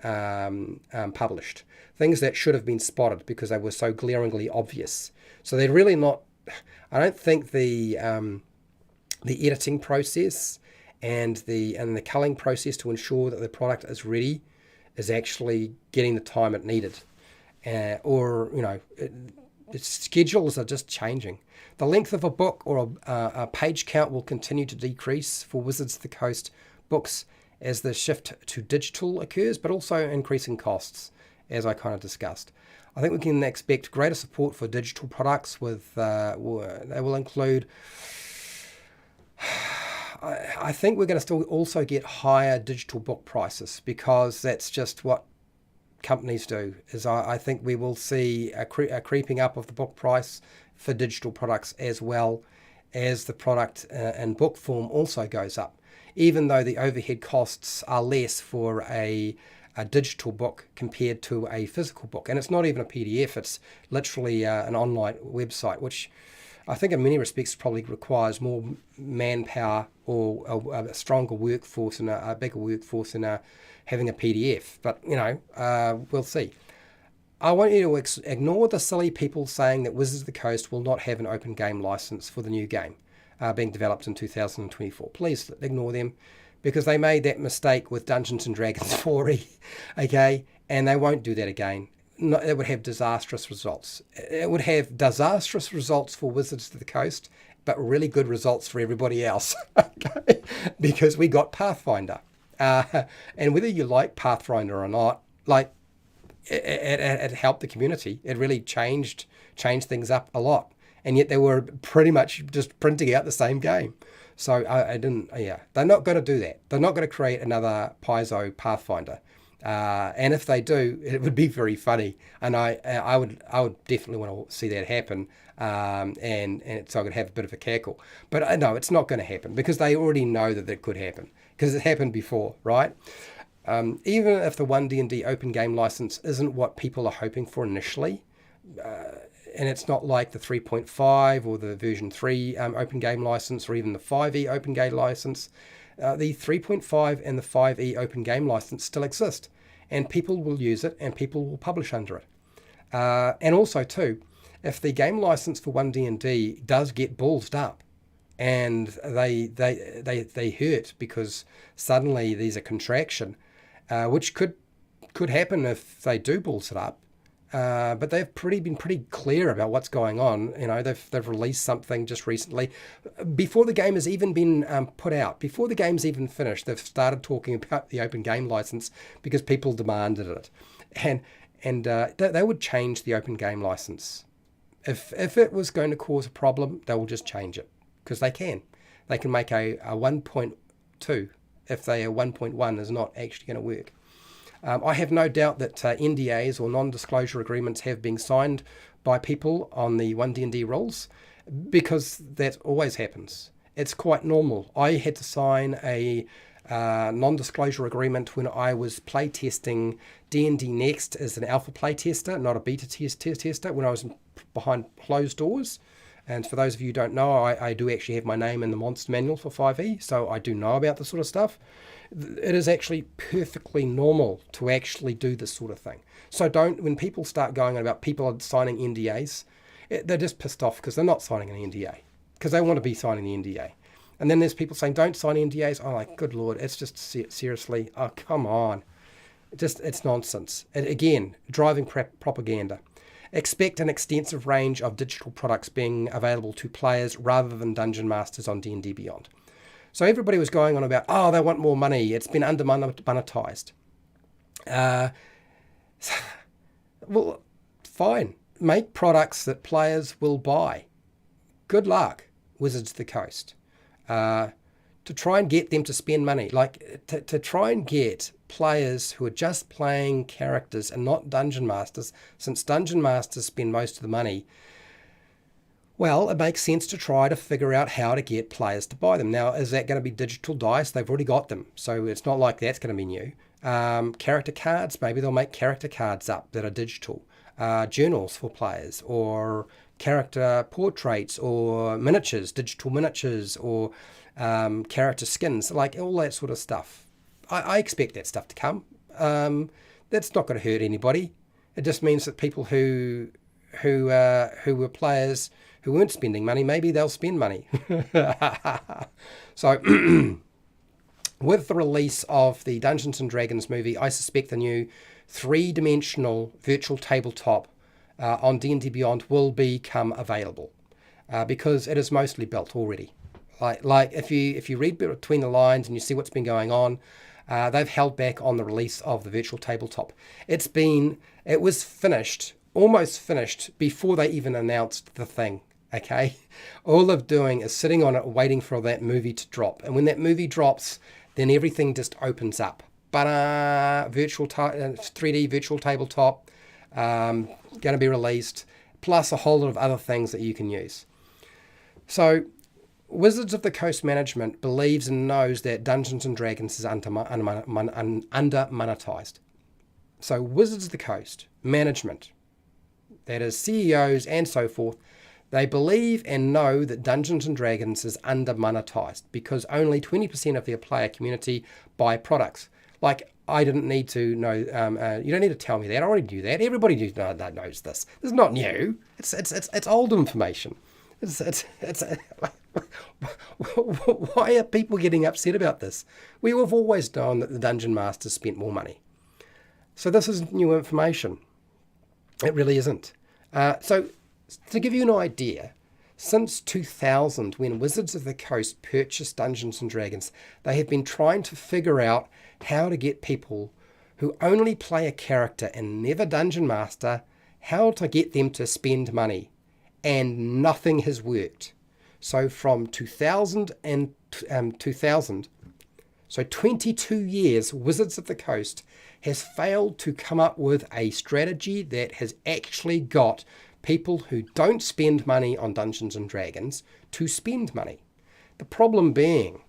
published. Things that should have been spotted because they were so glaringly obvious. So they're really not... I don't think the editing process and the culling process to ensure that the product is ready is actually getting the time it needed. Its schedules are just changing. The length of a book or a page count will continue to decrease for Wizards of the Coast books as the shift to digital occurs, but also increasing costs, as I kind of discussed. I think we can expect greater support for digital products with, they will include, I think we're going to still also get higher digital book prices, because that's just what companies do. I think we will see a creeping up of the book price for digital products, as well as the product in book form also goes up, even though the overhead costs are less for a digital book compared to a physical book. And it's not even a PDF, it's literally an online website, which I think in many respects probably requires more manpower or a stronger workforce and a bigger workforce than having a PDF. But, we'll see. I want you to ignore the silly people saying that Wizards of the Coast will not have an open game license for the new game being developed in 2024. Please ignore them, because they made that mistake with Dungeons and Dragons 4e, okay? And they won't do that again. No, it would have disastrous results. It would have disastrous results for Wizards of the Coast, but really good results for everybody else, okay? Because we got Pathfinder. And whether you like Pathfinder or not, like, it helped the community. It really changed things up a lot. And yet they were pretty much just printing out the same game. So they're not going to do that. They're not going to create another Paizo Pathfinder. And if they do, it would be very funny, and I would definitely want to see that happen, and so I could have a bit of a cackle. But no, it's not going to happen because they already know that could happen because it happened before, right? Even if the 1D&D open game license isn't what people are hoping for initially, and it's not like the 3.5 or the version 3 open game license or even the 5e open game license. The 3.5 and the 5e open game license still exist, and people will use it and people will publish under it. And also too, if the game license for 1D&D does get ballsed up and they hurt because suddenly there's a contraction, which could happen if they do balls it up. But they've been pretty clear about what's going on. You know, they've released something just recently, before the game has even been put out, before the game's even finished. They've started talking about the open game license because people demanded it, and they would change the open game license if it was going to cause a problem. They will just change it because they can make a 1.2 if a 1.1 is not actually going to work. I have no doubt that NDAs or non-disclosure agreements have been signed by people on the 1D&D rules, because that always happens. It's quite normal. I had to sign a non-disclosure agreement when I was playtesting D&D Next as an alpha playtester, not a beta tester, when I was behind closed doors. And for those of you who don't know, I do actually have my name in the monster manual for 5e, so I do know about this sort of stuff. It is actually perfectly normal to actually do this sort of thing. So when people start going on about people signing NDAs, they're just pissed off because they're not signing an NDA, because they want to be signing the NDA. And then there's people saying, don't sign NDAs. I'm like, good Lord, it's just seriously, oh, come on. It's nonsense. And again, driving propaganda. Expect an extensive range of digital products being available to players rather than dungeon masters on D&D Beyond. So everybody was going on about, oh, they want more money. It's been under-monetized. Well, fine. Make products that players will buy. Good luck, Wizards of the Coast. To try and get them to spend money. Like, to try and get players who are just playing characters and not dungeon masters, since dungeon masters spend most of the money, well, it makes sense to try to figure out how to get players to buy them. Now, is that going to be digital dice? They've already got them, so it's not like that's going to be new. Character cards, maybe they'll make character cards up that are digital. Journals for players, or character portraits, or miniatures, digital miniatures, or character skins, like all that sort of stuff. I expect that stuff to come. That's not going to hurt anybody. It just means that people who were players who weren't spending money, maybe they'll spend money. So with the release of the Dungeons & Dragons movie, I suspect the new 3-dimensional virtual tabletop on D&D Beyond will become available, because it is mostly built already. Like if you read between the lines and you see what's been going on, they've held back on the release of the virtual tabletop. It was finished, almost finished, before they even announced the thing. Okay, all they're doing is sitting on it, waiting for that movie to drop. And when that movie drops, then everything just opens up. But 3D virtual tabletop, going to be released, plus a whole lot of other things that you can use. So Wizards of the Coast management believes and knows that Dungeons & Dragons is under-monetized. So Wizards of the Coast management, that is CEOs and so forth, they believe and know that Dungeons & Dragons is under-monetized because only 20% of their player community buy products. Like, I didn't need to know, you don't need to tell me that. I already knew that. Everybody knows this. This is not new. It's old information. Why are people getting upset about this? We have always known that the Dungeon Masters spent more money. So this isn't new information. It really isn't. So to give you an idea, since 2000, when Wizards of the Coast purchased Dungeons & Dragons, they have been trying to figure out how to get people who only play a character and never Dungeon Master, how to get them to spend money. And nothing has worked. So from 2000, So 22 years, Wizards of the Coast has failed to come up with a strategy that has actually got people who don't spend money on Dungeons and Dragons to spend money. The problem being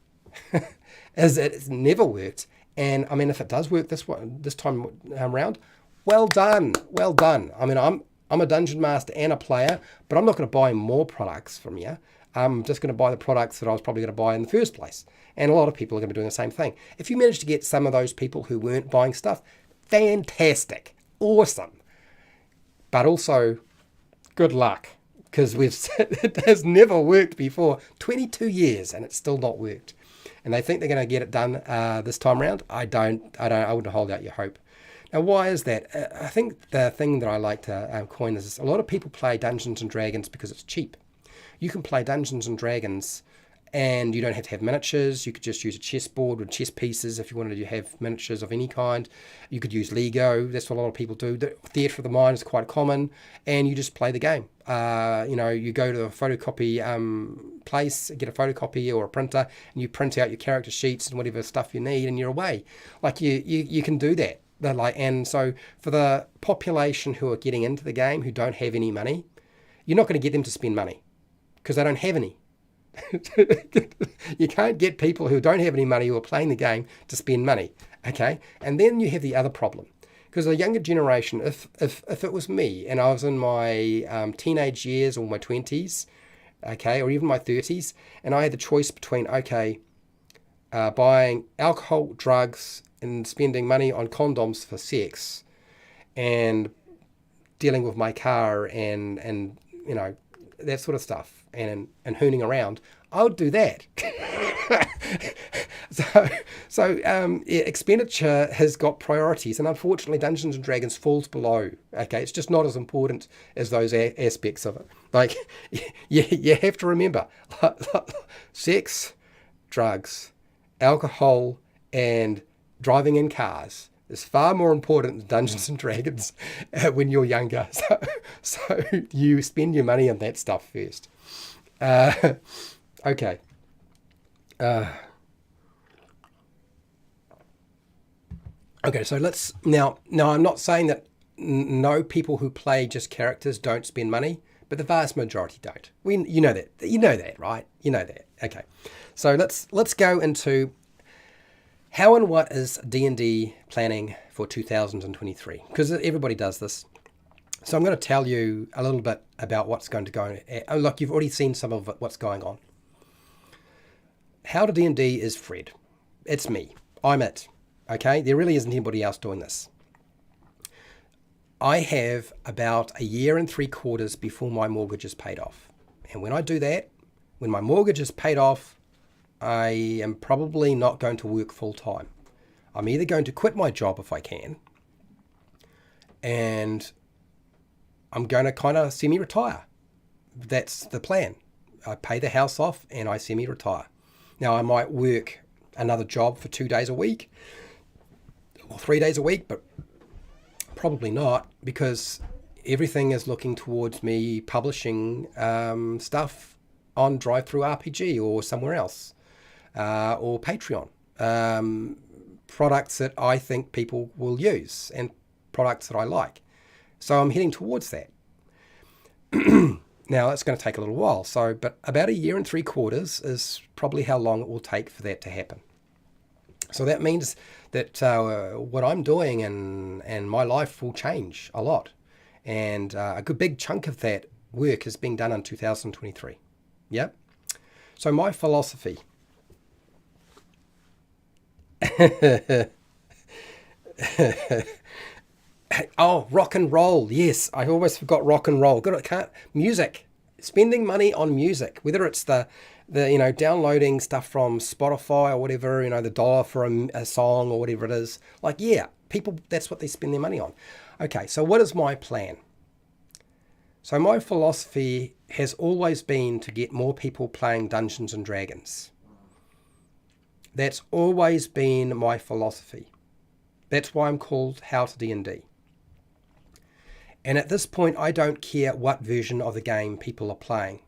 is that it's never worked. And I mean, if it does work this time around, well done, well done. I mean, I'm a dungeon master and a player, but I'm not going to buy more products from you. I'm just going to buy the products that I was probably going to buy in the first place. And a lot of people are going to be doing the same thing. If you manage to get some of those people who weren't buying stuff, fantastic, awesome. But also, good luck, because it has never worked before. 22 years and it's still not worked. And they think they're going to get it done this time around. I wouldn't hold out your hope. Now, why is that? I think the thing that I like to coin is a lot of people play Dungeons and Dragons because it's cheap. You can play Dungeons and Dragons and you don't have to have miniatures. You could just use a chessboard with chess pieces if you wanted to have miniatures of any kind. You could use Lego. That's what a lot of people do. The theatre of the mind is quite common, and you just play the game. You go to the photocopy place, get a photocopy or a printer, and you print out your character sheets and whatever stuff you need, and you're away. Like you can do that. And so for the population who are getting into the game who don't have any money, you're not going to get them to spend money because they don't have any. You can't get people who don't have any money who are playing the game to spend money. Okay, and then you have the other problem, because the younger generation, if it was me and I was in my teenage years or my 20s, okay, or even my 30s, and I had the choice between buying alcohol, drugs, and spending money on condoms for sex, and dealing with my car and that sort of stuff, and hooning around, I would do that. Expenditure has got priorities, and unfortunately Dungeons and Dragons falls below. Okay, it's just not as important as those aspects of it. Like, you have to remember, sex, drugs, alcohol, and driving in cars is far more important than Dungeons and Dragons when you're younger. So you spend your money on that stuff first. Okay. Okay, so let's now I'm not saying that no people who play just characters don't spend money, but the vast majority don't. You know that, right? You know that. Okay. So let's go into how and what is D&D planning for 2023, because everybody does this. So I'm going to tell you a little bit about what's going to go on. Look, you've already seen some of what's going on. HowtoDandD is Fred. It's me. I'm it. Okay? There really isn't anybody else doing this. I have about a year and 3/4 before my mortgage is paid off. And when I do that, when my mortgage is paid off, I am probably not going to work full time. I'm either going to quit my job if I can, and I'm going to kind of semi-retire. That's the plan. I pay the house off and I semi-retire. Now, I might work another job for 2 days a week or 3 days a week, but probably not, because everything is looking towards me publishing stuff on DriveThruRPG or somewhere else, or Patreon. Products that I think people will use and products that I like. So I'm heading towards that. Now, that's going to take a little while. But about a year and 3/4 is probably how long it will take for that to happen. So that means that what I'm doing and my life will change a lot. And a good big chunk of that work is being done in 2023. Yep. So my philosophy. Oh, rock and roll. Yes, I almost forgot rock and roll. Music. Spending money on music, whether it's the downloading stuff from Spotify or whatever, the dollar for a song or whatever it is. Like, yeah, people, that's what they spend their money on. Okay, so what is my plan? So my philosophy has always been to get more people playing Dungeons and Dragons. That's always been my philosophy. That's why I'm called HowtoDandD. And at this point, I don't care what version of the game people are playing.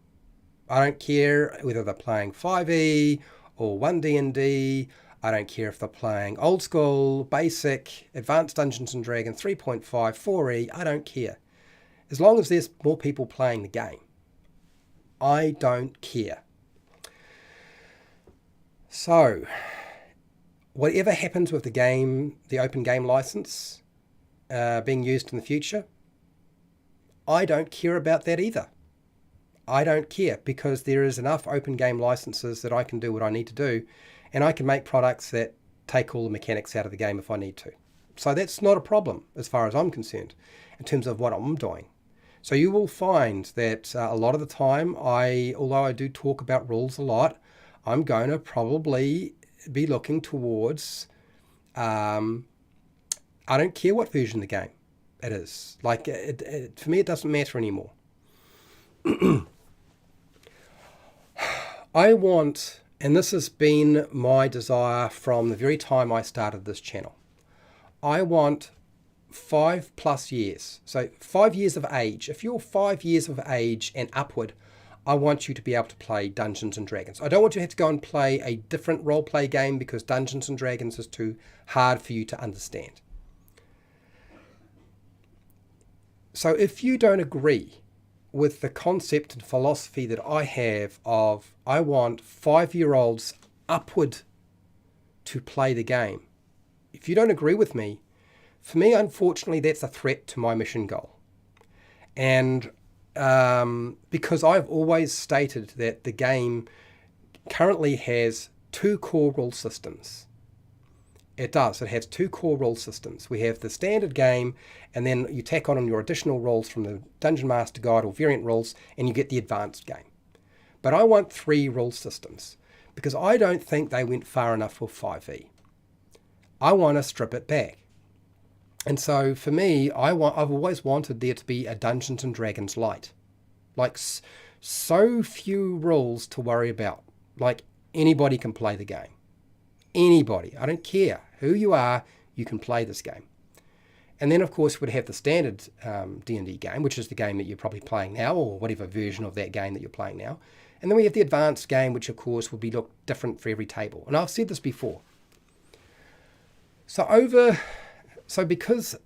I don't care whether they're playing 5e or 1D&D. I don't care if they're playing old school, basic, advanced Dungeons and Dragons 3.5, 4E, I don't care. As long as there's more people playing the game, I don't care. So, whatever happens with the game, the open game license being used in the future, I don't care about that either. I don't care, because there is enough open game licenses that I can do what I need to do, and I can make products that take all the mechanics out of the game if I need to. So that's not a problem as far as I'm concerned in terms of what I'm doing. So you will find that a lot of the time, although I do talk about rules a lot, I'm going to probably be looking towards, I don't care what version of the game it is. Like, for me, it doesn't matter anymore. I want, and this has been my desire from the very time I started this channel, I want 5+ years. So 5 years of age. If you're 5 years of age and upward, I want you to be able to play Dungeons and Dragons. I don't want you to have to go and play a different role-play game because Dungeons and Dragons is too hard for you to understand. So if you don't agree with the concept and philosophy that I have of I want 5-year-olds upward to play the game, if you don't agree with me, for me, unfortunately, that's a threat to my mission goal. And because I've always stated that the game currently has 2 core rule systems. It does. It has 2 core rule systems. We have the standard game, and then you tack on your additional rules from the Dungeon Master Guide or variant rules, and you get the advanced game. But I want 3 rule systems because I don't think they went far enough with 5e. I want to strip it back. And so for me, I've always wanted there to be a Dungeons and Dragons light. Like, so few rules to worry about. Like, anybody can play the game. Anybody. I don't care who you are, you can play this game. And then, of course, we'd have the standard D&D game, which is the game that you're probably playing now, or whatever version of that game that you're playing now. And then we have the advanced game, which, of course, will be look different for every table. And I've said this before. So because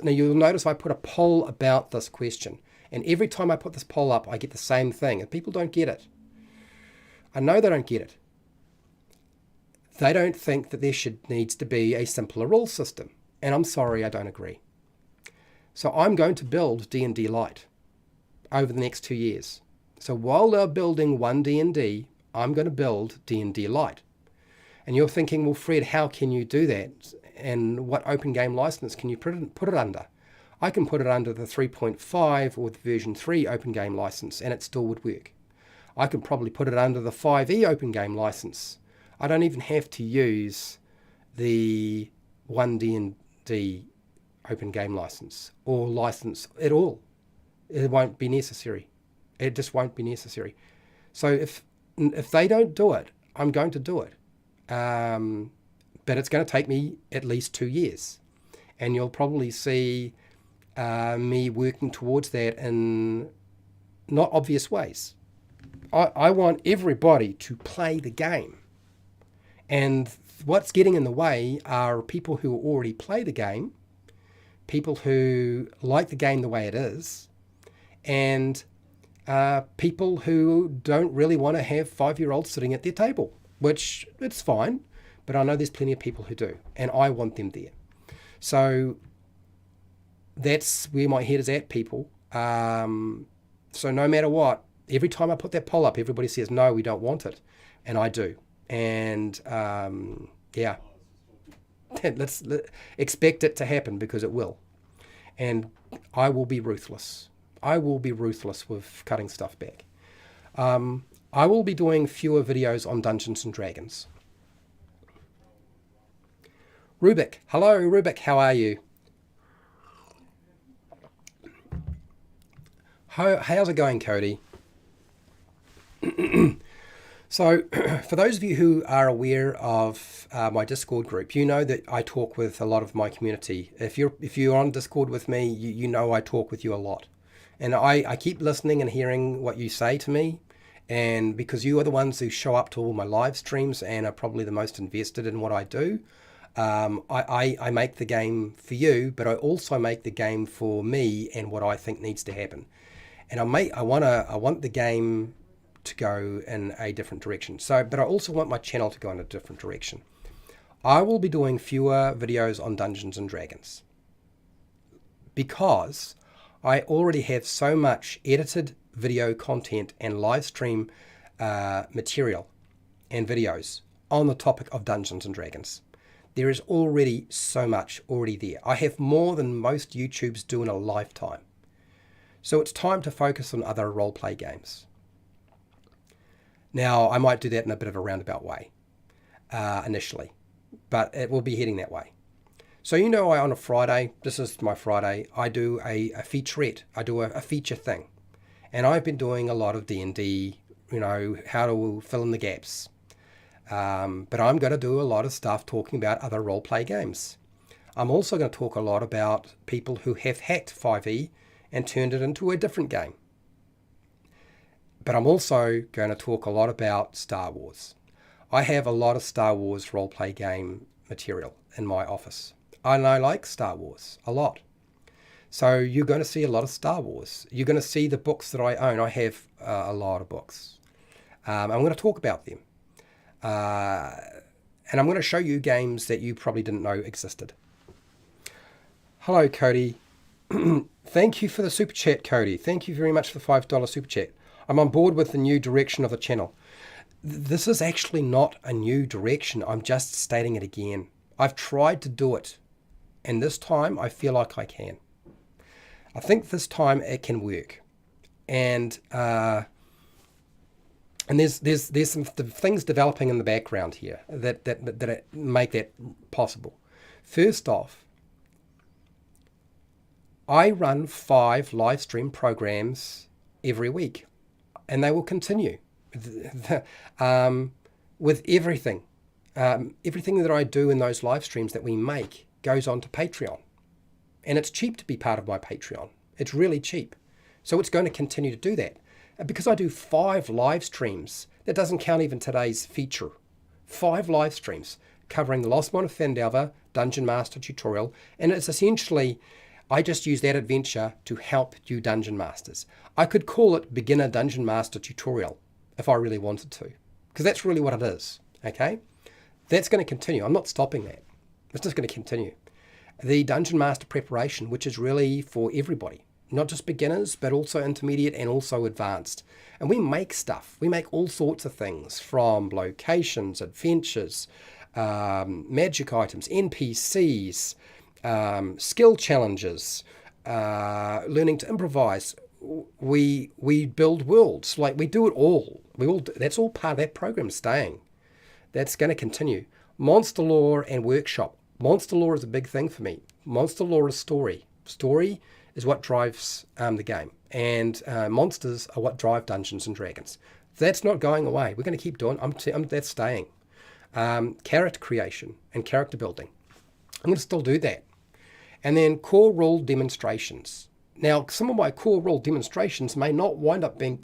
now you'll notice I put a poll about this question. And every time I put this poll up, I get the same thing. And people don't get it. I know they don't get it. They don't think that there needs to be a simpler rule system. And I'm sorry, I don't agree. So I'm going to build D&D Lite over the next 2 years. So while they're building one D&D, I'm going to build D&D Lite. And you're thinking, well, Fred, how can you do that? And what open game license can you put it under? I can put it under the 3.5 or the version 3 open game license, and it still would work. I could probably put it under the 5e open game license. I don't even have to use the 1D&D open game license or license at all. It won't be necessary. It just won't be necessary. So if they don't do it, I'm going to do it. But it's going to take me at least 2 years. And you'll probably see me working towards that in not obvious ways. I want everybody to play the game. And what's getting in the way are people who already play the game, people who like the game the way it is, and people who don't really want to have 5-year-olds sitting at their table, which it's fine, but I know there's plenty of people who do, and I want them there. So that's where my head is at, people. So no matter what, every time I put that poll up, everybody says, no, we don't want it. And I do. And yeah, let's expect it to happen, because it will. And I will be ruthless. I will be ruthless with cutting stuff back. I will be doing fewer videos on Dungeons and Dragons. Rubik. Hello, Rubik. How are you? How's it going, Cody? So, for those of you who are aware of my Discord group, you know that I talk with a lot of my community. If you're on Discord with me, you know I talk with you a lot. And I keep listening and hearing what you say to me, And because you are the ones who show up to all my live streams and are probably the most invested in what I do, I make the game for you, but I also make the game for me and what I think needs to happen. And I want the game to go in a different direction. But I also want my channel to go in a different direction. I will be doing fewer videos on Dungeons and Dragons because I already have so much edited video content and live stream material and videos on the topic of Dungeons and Dragons. There is already so much already there. I have more than most YouTubes do in a lifetime. So it's time to focus on other role-play games. Now, I might do that in a bit of a roundabout way initially, but it will be heading that way. So on a Friday, this is my Friday, I do a featurette. I do a feature thing. And I've been doing a lot of D&D, how to fill in the gaps. But I'm going to do a lot of stuff talking about other role-play games. I'm also going to talk a lot about people who have hacked 5e and turned it into a different game. But I'm also going to talk a lot about Star Wars. I have a lot of Star Wars role-play game material in my office. And I like Star Wars a lot. So you're going to see a lot of Star Wars. You're going to see the books that I own. I have a lot of books. I'm going to talk about them. And I'm going to show you games that you probably didn't know existed. Hello, Cody. Thank you for the super chat, Cody. Thank you very much for the $5 super chat. I'm on board with the new direction of the channel. This is actually not a new direction. I'm just stating it again. I've tried to do it, and this time I feel like I can. I think this time it can work. And there's some things developing in the background here that make that possible. First off, I run 5 live stream programs every week, and they will continue with everything. Everything that I do in those live streams that we make goes on to Patreon. And it's cheap to be part of my Patreon. It's really cheap. So it's going to continue to do that. Because I do 5 live streams, that doesn't count even today's feature. 5 live streams covering the Lost Mine of Phandelver Dungeon Master tutorial. And it's essentially, I just use that adventure to help you Dungeon Masters. I could call it Beginner Dungeon Master Tutorial if I really wanted to. Because that's really what it is. Okay? That's going to continue. I'm not stopping that. It's just going to continue. The Dungeon Master preparation, which is really for everybody. Not just beginners, but also intermediate and also advanced. And we make stuff. We make all sorts of things from locations, adventures, magic items, NPCs, skill challenges, learning to improvise. We build worlds. Like we do it all. That's all part of that program staying. That's going to continue. Monster lore and workshop. Monster lore is a big thing for me. Monster lore is story. Story is what drives the game. And monsters are what drive Dungeons and Dragons. That's not going away. We're going to keep doing. That's staying. Character creation and character building. I'm going to still do that. And then core rule demonstrations. Now, some of my core rule demonstrations may not wind up being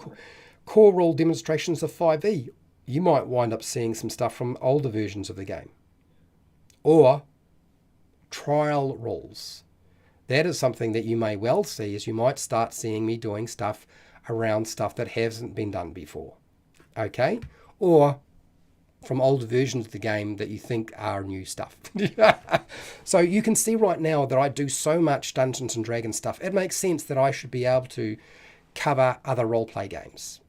core rule demonstrations of 5e. You might wind up seeing some stuff from older versions of the game. Or trial rules. That is something that you may well see, as you might start seeing me doing stuff around stuff that hasn't been done before. Okay? Or from older versions of the game that you think are new stuff. So you can see right now that I do so much Dungeons and Dragons stuff. It makes sense that I should be able to cover other role-play games.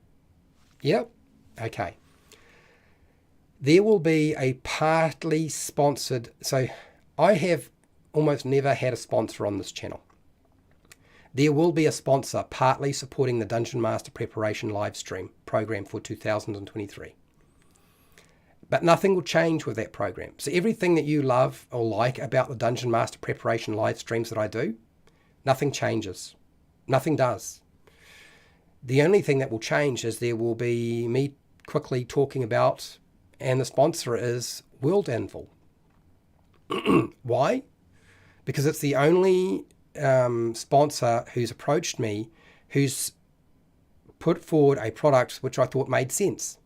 Yep. Okay. There will be a partly sponsored... So I have almost never had a sponsor on this channel. There will be a sponsor partly supporting the Dungeon Master Preparation live stream program for 2023. But nothing will change with that program. So everything that you love or like about the Dungeon Master Preparation live streams that I do, nothing changes. Nothing does. The only thing that will change is there will be me quickly talking about, and the sponsor is World Anvil. Why? Because it's the only sponsor who's approached me who's put forward a product which I thought made sense.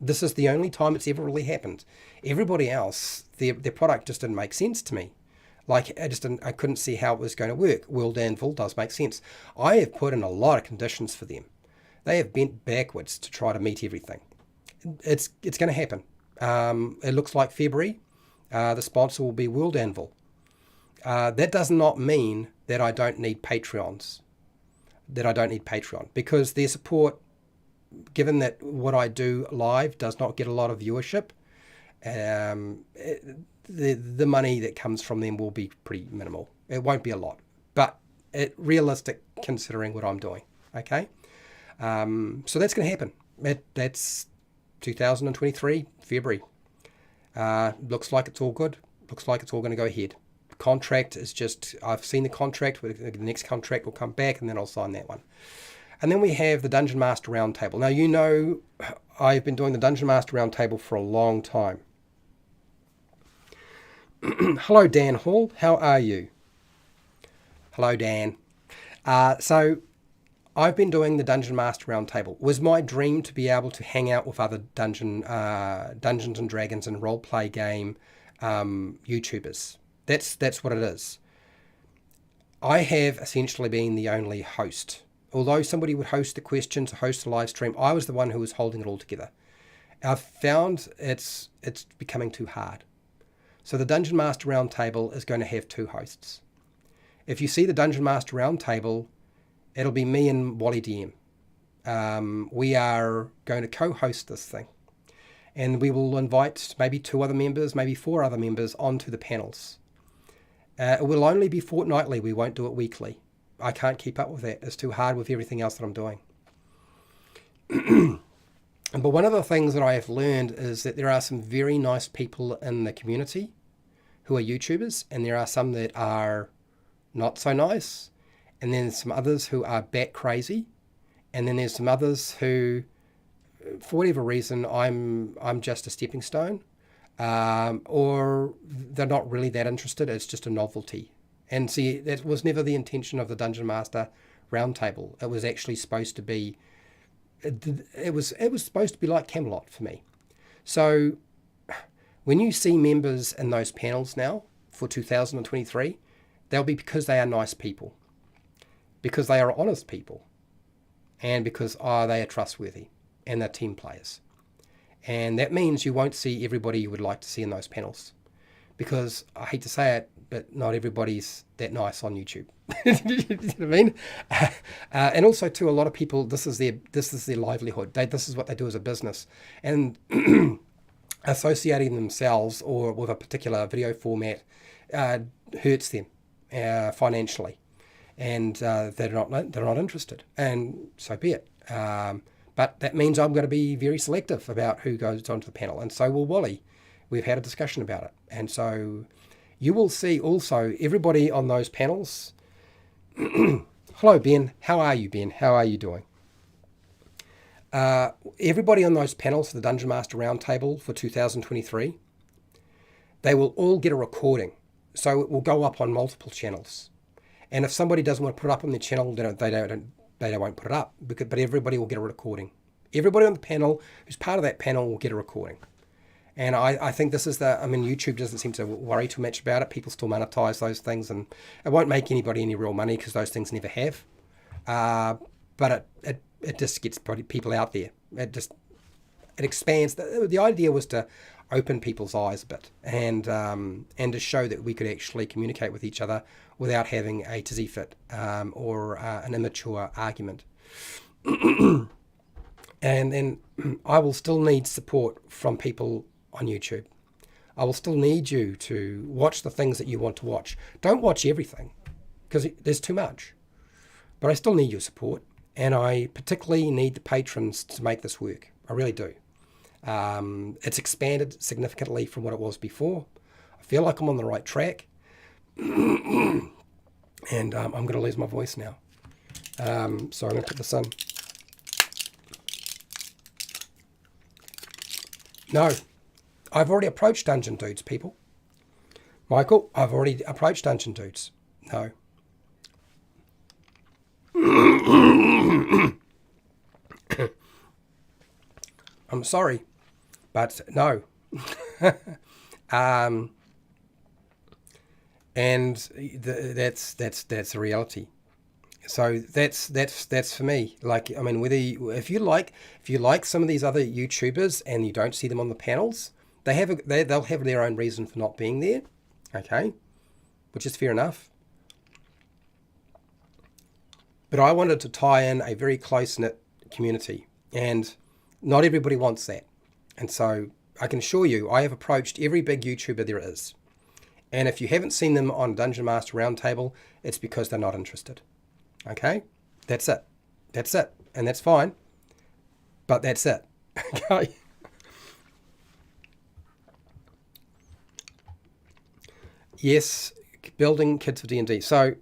This is the only time it's ever really happened. Everybody else, their product just didn't make sense to me. Like I couldn't see how it was going to work. World Anvil does make sense. I have put in a lot of conditions for them. They have bent backwards to try to meet everything. It's going to happen. It looks like February. The sponsor will be World Anvil. That does not mean that I don't need Patreons. Because their support, given that what I do live does not get a lot of viewership, the money that comes from them will be pretty minimal. It won't be a lot, but realistic considering what I'm doing. Okay, so that's going to happen. That's 2023 February. Looks like it's all good. Looks like it's all going to go ahead. Contract is just, I've seen the contract. The next contract will come back, and then I'll sign that one. And then we have the Dungeon Master Roundtable. Now, you know, I've been doing the Dungeon Master Roundtable for a long time. Hello, Dan Hall. How are you? Hello, Dan. So I've been doing the Dungeon Master Roundtable. It was my dream to be able to hang out with other Dungeons and Dragons and role-play game YouTubers. That's what it is. I have essentially been the only host. Although somebody would host the questions, host the live stream, I was the one who was holding it all together. I've found it's becoming too hard. So the Dungeon Master Roundtable is going to have 2 hosts. If you see the Dungeon Master Roundtable, it'll be me and Wally DM. We are going to co-host this thing. And we will invite maybe 2 other members, maybe 4 other members onto the panels. It will only be fortnightly. We won't do it weekly. I can't keep up with that. It's too hard with everything else that I'm doing. But one of the things that I have learned is that there are some very nice people in the community who are YouTubers, and there are some that are not so nice, and then some others who are bat crazy, and then there's some others who, for whatever reason, I'm just a stepping stone, or they're not really that interested. It's just a novelty. And see, that was never the intention of the Dungeon Master Roundtable. It was actually supposed to be, it was supposed to be like Camelot for me. So when you see members in those panels now for 2023, they'll be because they are nice people, because they are honest people, and because they are trustworthy and they're team players. And that means you won't see everybody you would like to see in those panels, because I hate to say it, but not everybody's that nice on YouTube. You know what I mean? And also, too, a lot of people, this is their livelihood. This is what they do as a business, and associating themselves or with a particular video format hurts them financially, and they're not interested. And so be it. But that means I'm going to be very selective about who goes onto the panel, and so will Wally. We've had a discussion about it, and so you will see also everybody on those panels. Hello, Ben. How are you, Ben? How are you doing? Everybody on those panels for the Dungeon Master Roundtable for 2023, they will all get a recording. So it will go up on multiple channels. And if somebody doesn't want to put it up on their channel, they won't put it up. But everybody will get a recording. Everybody on the panel who's part of that panel will get a recording. And I think this is YouTube doesn't seem to worry too much about it. People still monetize those things, and it won't make anybody any real money because those things never have. But it just gets people out there. It expands. The idea was to open people's eyes a bit, and to show that we could actually communicate with each other without having a tizzy fit or an immature argument. And then I will still need support from people on YouTube. I will still need you to watch the things that you want to watch. Don't watch everything, because there's too much. But I still need your support, and I particularly need the patrons to make this work. I really do. It's expanded significantly from what it was before. I feel like I'm on the right track. And I'm going to lose my voice now. So I'm going to put this in. No, I've already approached Dungeon Dudes, people. Michael, I've already approached Dungeon Dudes. No. I'm sorry, but no. And that's the reality. So that's for me. Like, I mean, if you like some of these other YouTubers and you don't see them on the panels, they'll have their own reason for not being there, okay, which is fair enough. But I wanted to tie in a very close knit community, and not everybody wants that. And so I can assure you, I have approached every big YouTuber there is. And if you haven't seen them on Dungeon Master Roundtable, it's because they're not interested. Okay? That's it. That's it. And that's fine. But that's it. Okay? Yes, building kids for D&D. So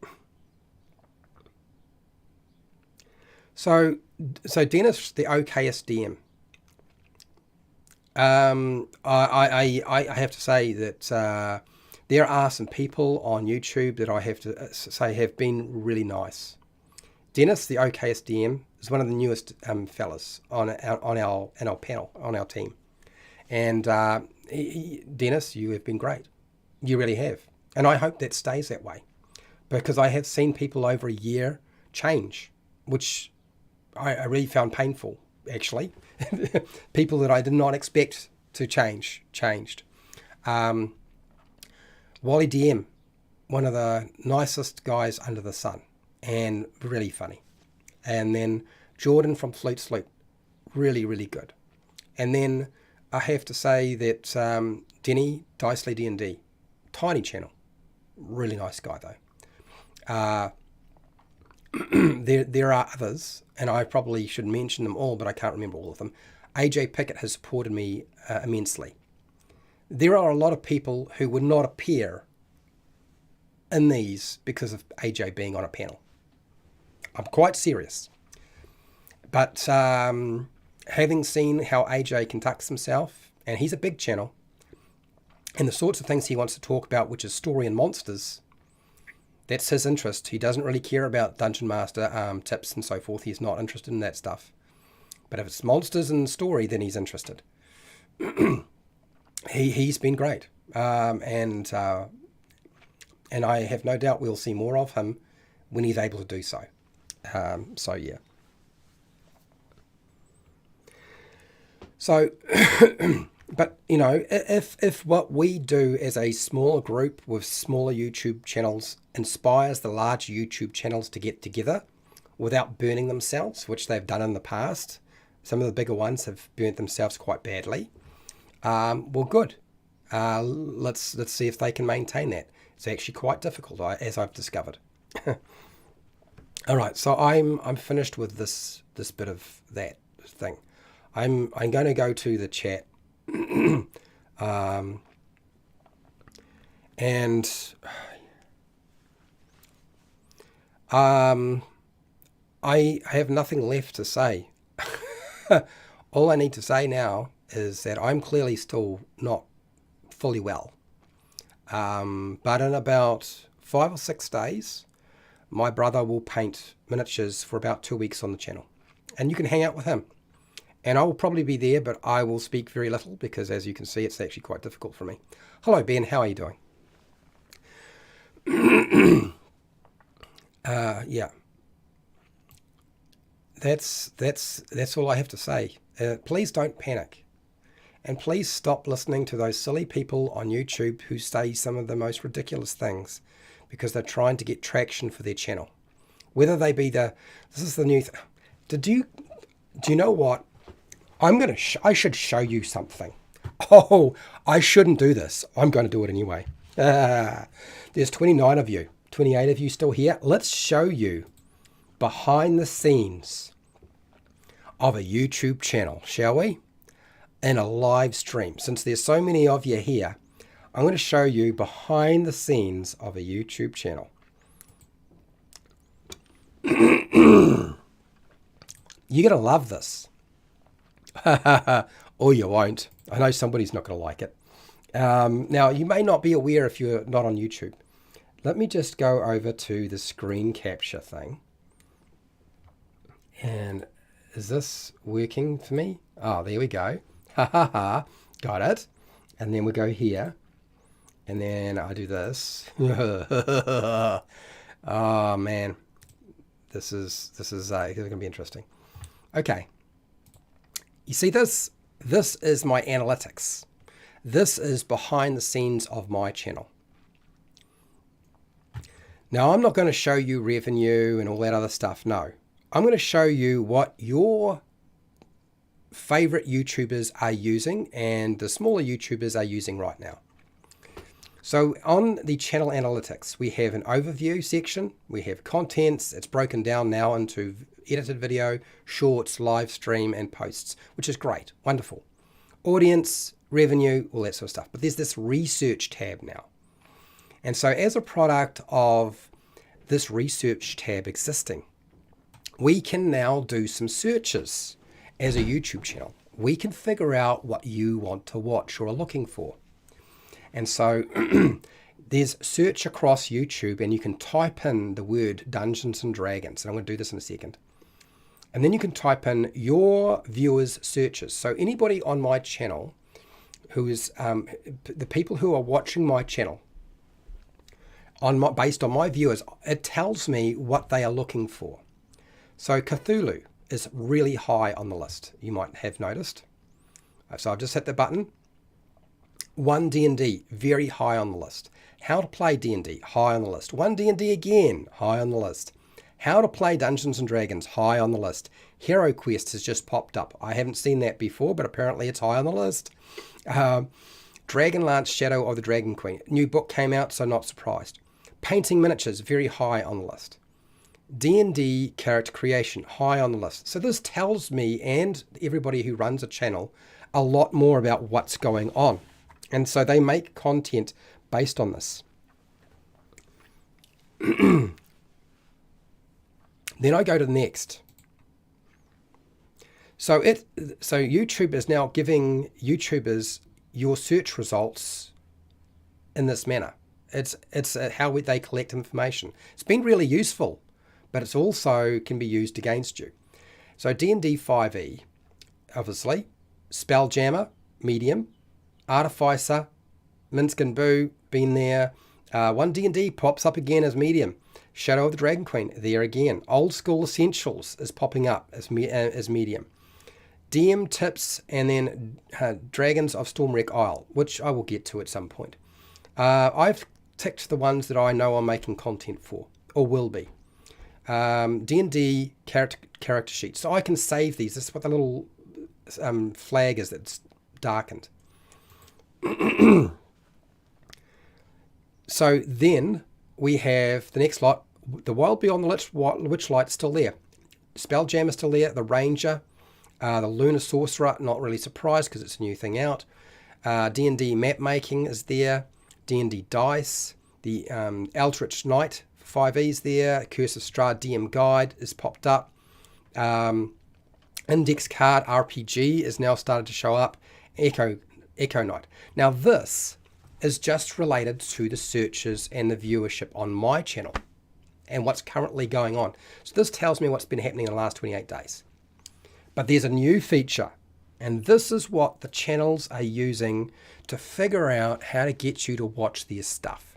Dennis, the okayest DM. I have to say that there are some people on YouTube that I have to say have been really nice. Dennis, the okayest DM, is one of the newest fellas on our panel, on our team. And Dennis, you have been great. You really have. And I hope that stays that way. Because I have seen people over a year change, which I really found painful, actually. People that I did not expect to changed. Wally DM, one of the nicest guys under the sun, and really funny. And then Jordan from Flute Sloot, really, really good. And then I have to say that Denny, Dicely D&D, tiny channel, really nice guy though. There are others, and I probably should mention them all, but I can't remember all of them. AJ Pickett has supported me immensely. There are a lot of people who would not appear in these because of AJ being on a panel. I'm quite serious. But having seen how AJ conducts himself, and he's a big channel, and the sorts of things he wants to talk about, which is story and monsters, that's his interest. He doesn't really care about Dungeon Master tips and so forth. He's not interested in that stuff. But if it's monsters and story, then he's interested. He's been great. And I have no doubt we'll see more of him when he's able to do so. So, yeah. So, but, you know, if what we do as a smaller group with smaller YouTube channels inspires the large YouTube channels to get together without burning themselves, which they've done in the past, some of the bigger ones have burnt themselves quite badly. Well, good. Let's see if they can maintain that. It's actually quite difficult, as I've discovered. All right, so I'm finished with this bit of that thing. I'm going to go to the chat, and I have nothing left to say. All I need to say now is that I'm clearly still not fully well. But in about 5 or 6 days, my brother will paint miniatures for about 2 weeks on the channel. And you can hang out with him. And I will probably be there, but I will speak very little because, as you can see, it's actually quite difficult for me. Hello, Ben. How are you doing? Yeah. That's all I have to say. Please don't panic. And please stop listening to those silly people on YouTube who say some of the most ridiculous things because they're trying to get traction for their channel. Whether they be this is the new do you know what? I should show you something. Oh, I shouldn't do this. I'm going to do it anyway. There's 29 of you, 28 of you still here. Let's show you behind the scenes of a YouTube channel, shall we? In a live stream. Since there's so many of you here, I'm going to show you behind the scenes of a YouTube channel. You're going to love this. Or you won't. I know somebody's not going to like it. Now, you may not be aware if you're not on YouTube. Let me just go over to the screen capture thing. And is this working for me? Oh, there we go. Ha ha ha. Got it. And then we go here. And then I do this. Oh man. This is going to be interesting. Okay. You see this? This is my analytics. This is behind the scenes of my channel. Now, I'm not going to show you revenue and all that other stuff. No. I'm going to show you what your favorite YouTubers are using and the smaller YouTubers are using right now. So on the channel analytics, we have an overview section. We have contents. It's broken down now into edited video, shorts, live stream, and posts, which is great. Wonderful. Audience, revenue, all that sort of stuff. But there's this research tab now. And so as a product of this research tab existing, we can now do some searches as a YouTube channel. We can figure out what you want to watch or are looking for. And so there's search across YouTube, and you can type in the word Dungeons and Dragons. And I'm going to do this in a second. And then you can type in your viewers' searches. So anybody on my channel who is, the people who are watching my channel, based on my viewers, it tells me what they are looking for. So Cthulhu is really high on the list, you might have noticed. So I've just hit the button. UneDandD, very high on the list. How to play D&D, high on the list. UneDandD again, high on the list. How to play Dungeons and Dragons, high on the list. Hero Quest has just popped up. I haven't seen that before, but apparently it's high on the list. Dragonlance Shadow of the Dragon Queen. New book came out, so not surprised. Painting miniatures, very high on the list. D&D character creation, high on the list. So this tells me and everybody who runs a channel a lot more about what's going on. And so they make content based on this. Then I go to the next. So YouTube is now giving YouTubers your search results in this manner. It's how they collect information. It's been really useful, but it's also can be used against you. So D&D 5e, obviously, Spelljammer, medium, Artificer, Minsk and Boo, been there. UneDandD pops up again as medium. Shadow of the Dragon Queen, there again. Old School Essentials is popping up as medium. DM Tips, and then Dragons of Stormwreck Isle, which I will get to at some point. I've ticked the ones that I know I'm making content for, or will be. D&D character sheets. So I can save these. This is what the little flag is that's darkened. So then we have the next lot. The Wild Beyond the Witchlight is still there. Spelljammer is still there. The Ranger, the Lunar Sorcerer, not really surprised because it's a new thing out. D&D map making is there. D&D dice. The Eldritch Knight 5e's there. Curse of Strahd DM guide is popped up. Index card RPG is now started to show up. Echo Knight. Now this is just related to the searches and the viewership on my channel and what's currently going on. So this tells me what's been happening in the last 28 days. But there's a new feature, and this is what the channels are using to figure out how to get you to watch their stuff.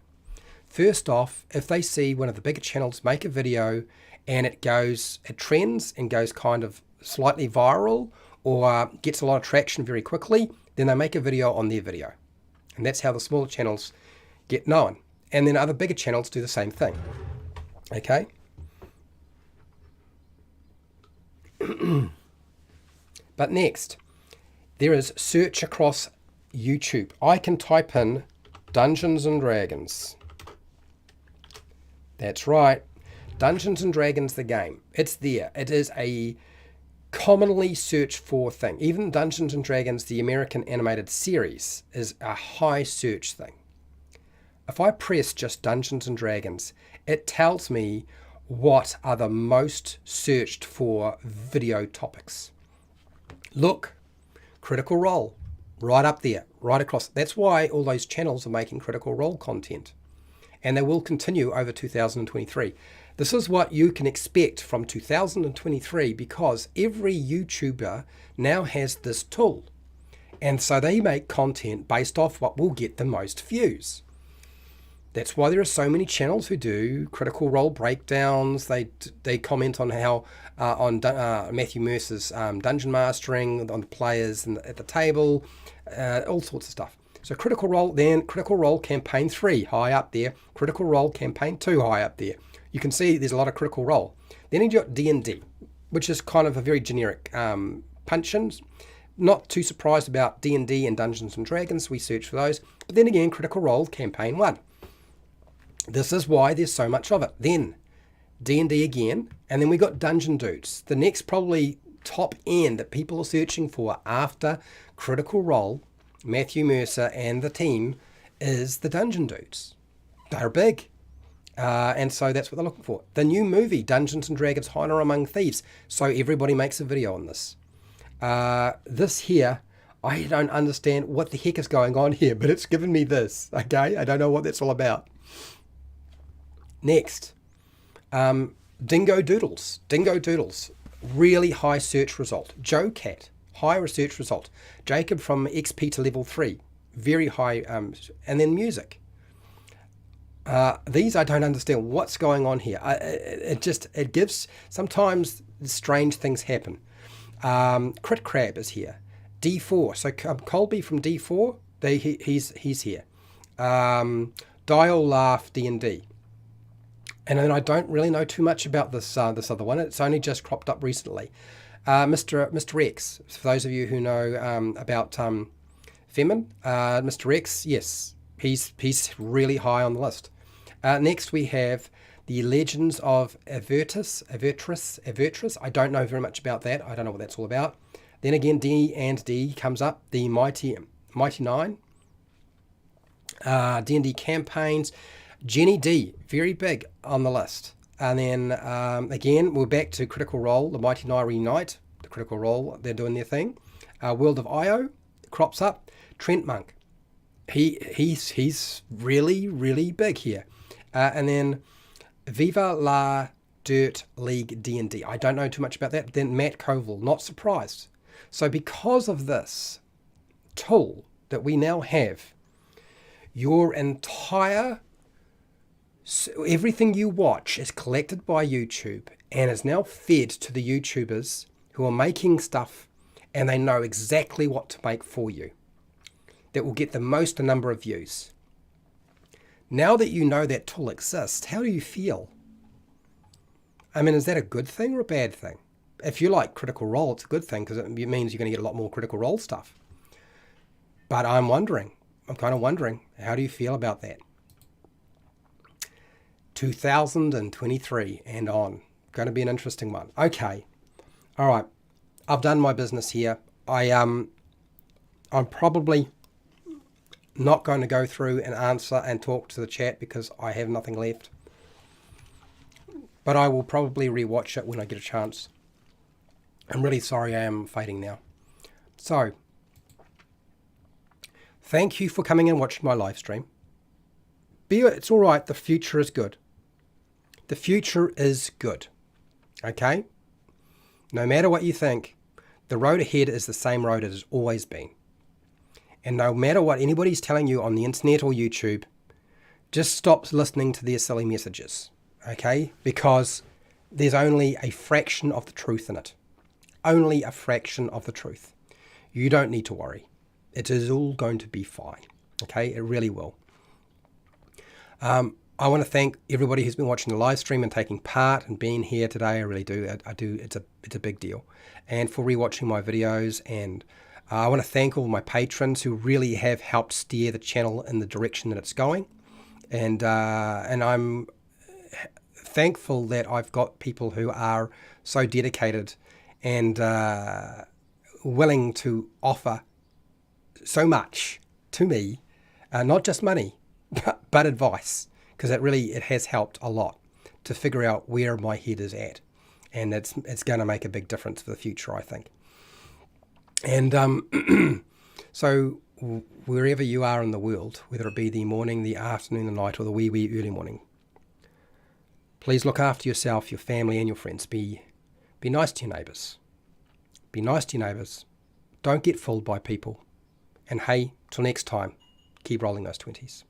First off, if they see one of the bigger channels make a video and it trends and goes kind of slightly viral or gets a lot of traction very quickly, then they make a video on their video. And that's how the smaller channels get known. And then other bigger channels do the same thing. Okay? But next, there is search across YouTube. I can type in Dungeons and Dragons. That's right. Dungeons and Dragons, the game. It's there. It is a commonly searched for thing. Even Dungeons and Dragons, the American animated series, is a high search thing. If I press just Dungeons and Dragons, it tells me what are the most searched for video topics. Look, Critical Role, right up there, right across. That's why all those channels are making Critical Role content. and they will continue over 2023. This is what you can expect from 2023 because every YouTuber now has this tool. And so they make content based off what will get the most views. That's why there are so many channels who do critical role breakdowns. They comment on how on Matthew Mercer's dungeon mastering, on the players at the table, all sorts of stuff. So Critical Role, then Critical Role Campaign 3, high up there. Critical Role Campaign 2, high up there. You can see there's a lot of Critical Role. Then you've got D&D, which is kind of a very generic punch-ins. Not too surprised about D&D and Dungeons and Dragons. We search for those. But then again, Critical Role Campaign 1. This is why there's so much of it. Then D&D again, and then we got Dungeon Dudes. The next probably top end that people are searching for after Critical Role, Matthew Mercer and the team, is the Dungeon Dudes. They're big. And so that's what they're looking for. The new movie, Dungeons and Dragons Honor Among Thieves. So everybody makes a video on this. This here, I don't understand what the heck is going on here, but it's given me this, okay? I don't know what that's all about. Next, Dingo Doodles. Dingo Doodles, really high search result. Joe Cat, high research result. Jacob from XP to level 3, very high. And then music. These I don't understand what's going on here. It gives, sometimes strange things happen. Crit Crab is here. D4, so Colby from D4, he's here. Dial Laugh D&D. And then I don't really know too much about this other one. It's only just cropped up recently. Mr. X, for those of you who know about Femin, Mr. X, yes, he's really high on the list. Next we have the Legends of Avertris. I don't know very much about that. I don't know what that's all about. Then again, D&D comes up. The Mighty Nine. D&D campaigns. Jenny D, very big on the list. And then again, we're back to Critical Role. The Mighty Nine Reunite. The Critical Role, they're doing their thing. World of Io crops up. Trent Monk. He's really, really big here. And then Viva La Dirt League D&D. I don't know too much about that. But then Matt Koval, not surprised. So because of this tool that we now have, your entire, everything you watch is collected by YouTube and is now fed to the YouTubers who are making stuff, and they know exactly what to make for you that will get the most number of views. Now that you know that tool exists, how do you feel? I mean, is that a good thing or a bad thing? If you like Critical Role, it's a good thing because it means you're going to get a lot more Critical Role stuff. But I'm kind of wondering, how do you feel about that? 2023 and on. Going to be an interesting one. Okay. All right. I've done my business here. I'm probably not going to go through and answer and talk to the chat because I have nothing left. But I will probably rewatch it when I get a chance. I'm really sorry I am fading now. So, thank you for coming and watching my live stream. It's all right. The future is good. The future is good. Okay? No matter what you think, the road ahead is the same road it has always been. And no matter what anybody's telling you on the internet or YouTube, just stop listening to their silly messages. Okay? Because there's only a fraction of the truth in it. Only a fraction of the truth. You don't need to worry. It is all going to be fine. Okay? It really will. I want to thank everybody who's been watching the live stream and taking part and being here today. I really do. I do. It's a big deal. And for rewatching my videos. And I want to thank all my patrons who really have helped steer the channel in the direction that it's going. And I'm thankful that I've got people who are so dedicated and willing to offer so much to me, not just money, but advice, because it has helped a lot to figure out where my head is at, and it's going to make a big difference for the future, I think. And so wherever you are in the world, whether it be the morning, the afternoon, the night, or the wee early morning, please look after yourself, your family, and your friends. Be nice to your neighbours. Be nice to your neighbours. Don't get fooled by people. And hey, till next time, keep rolling those 20s.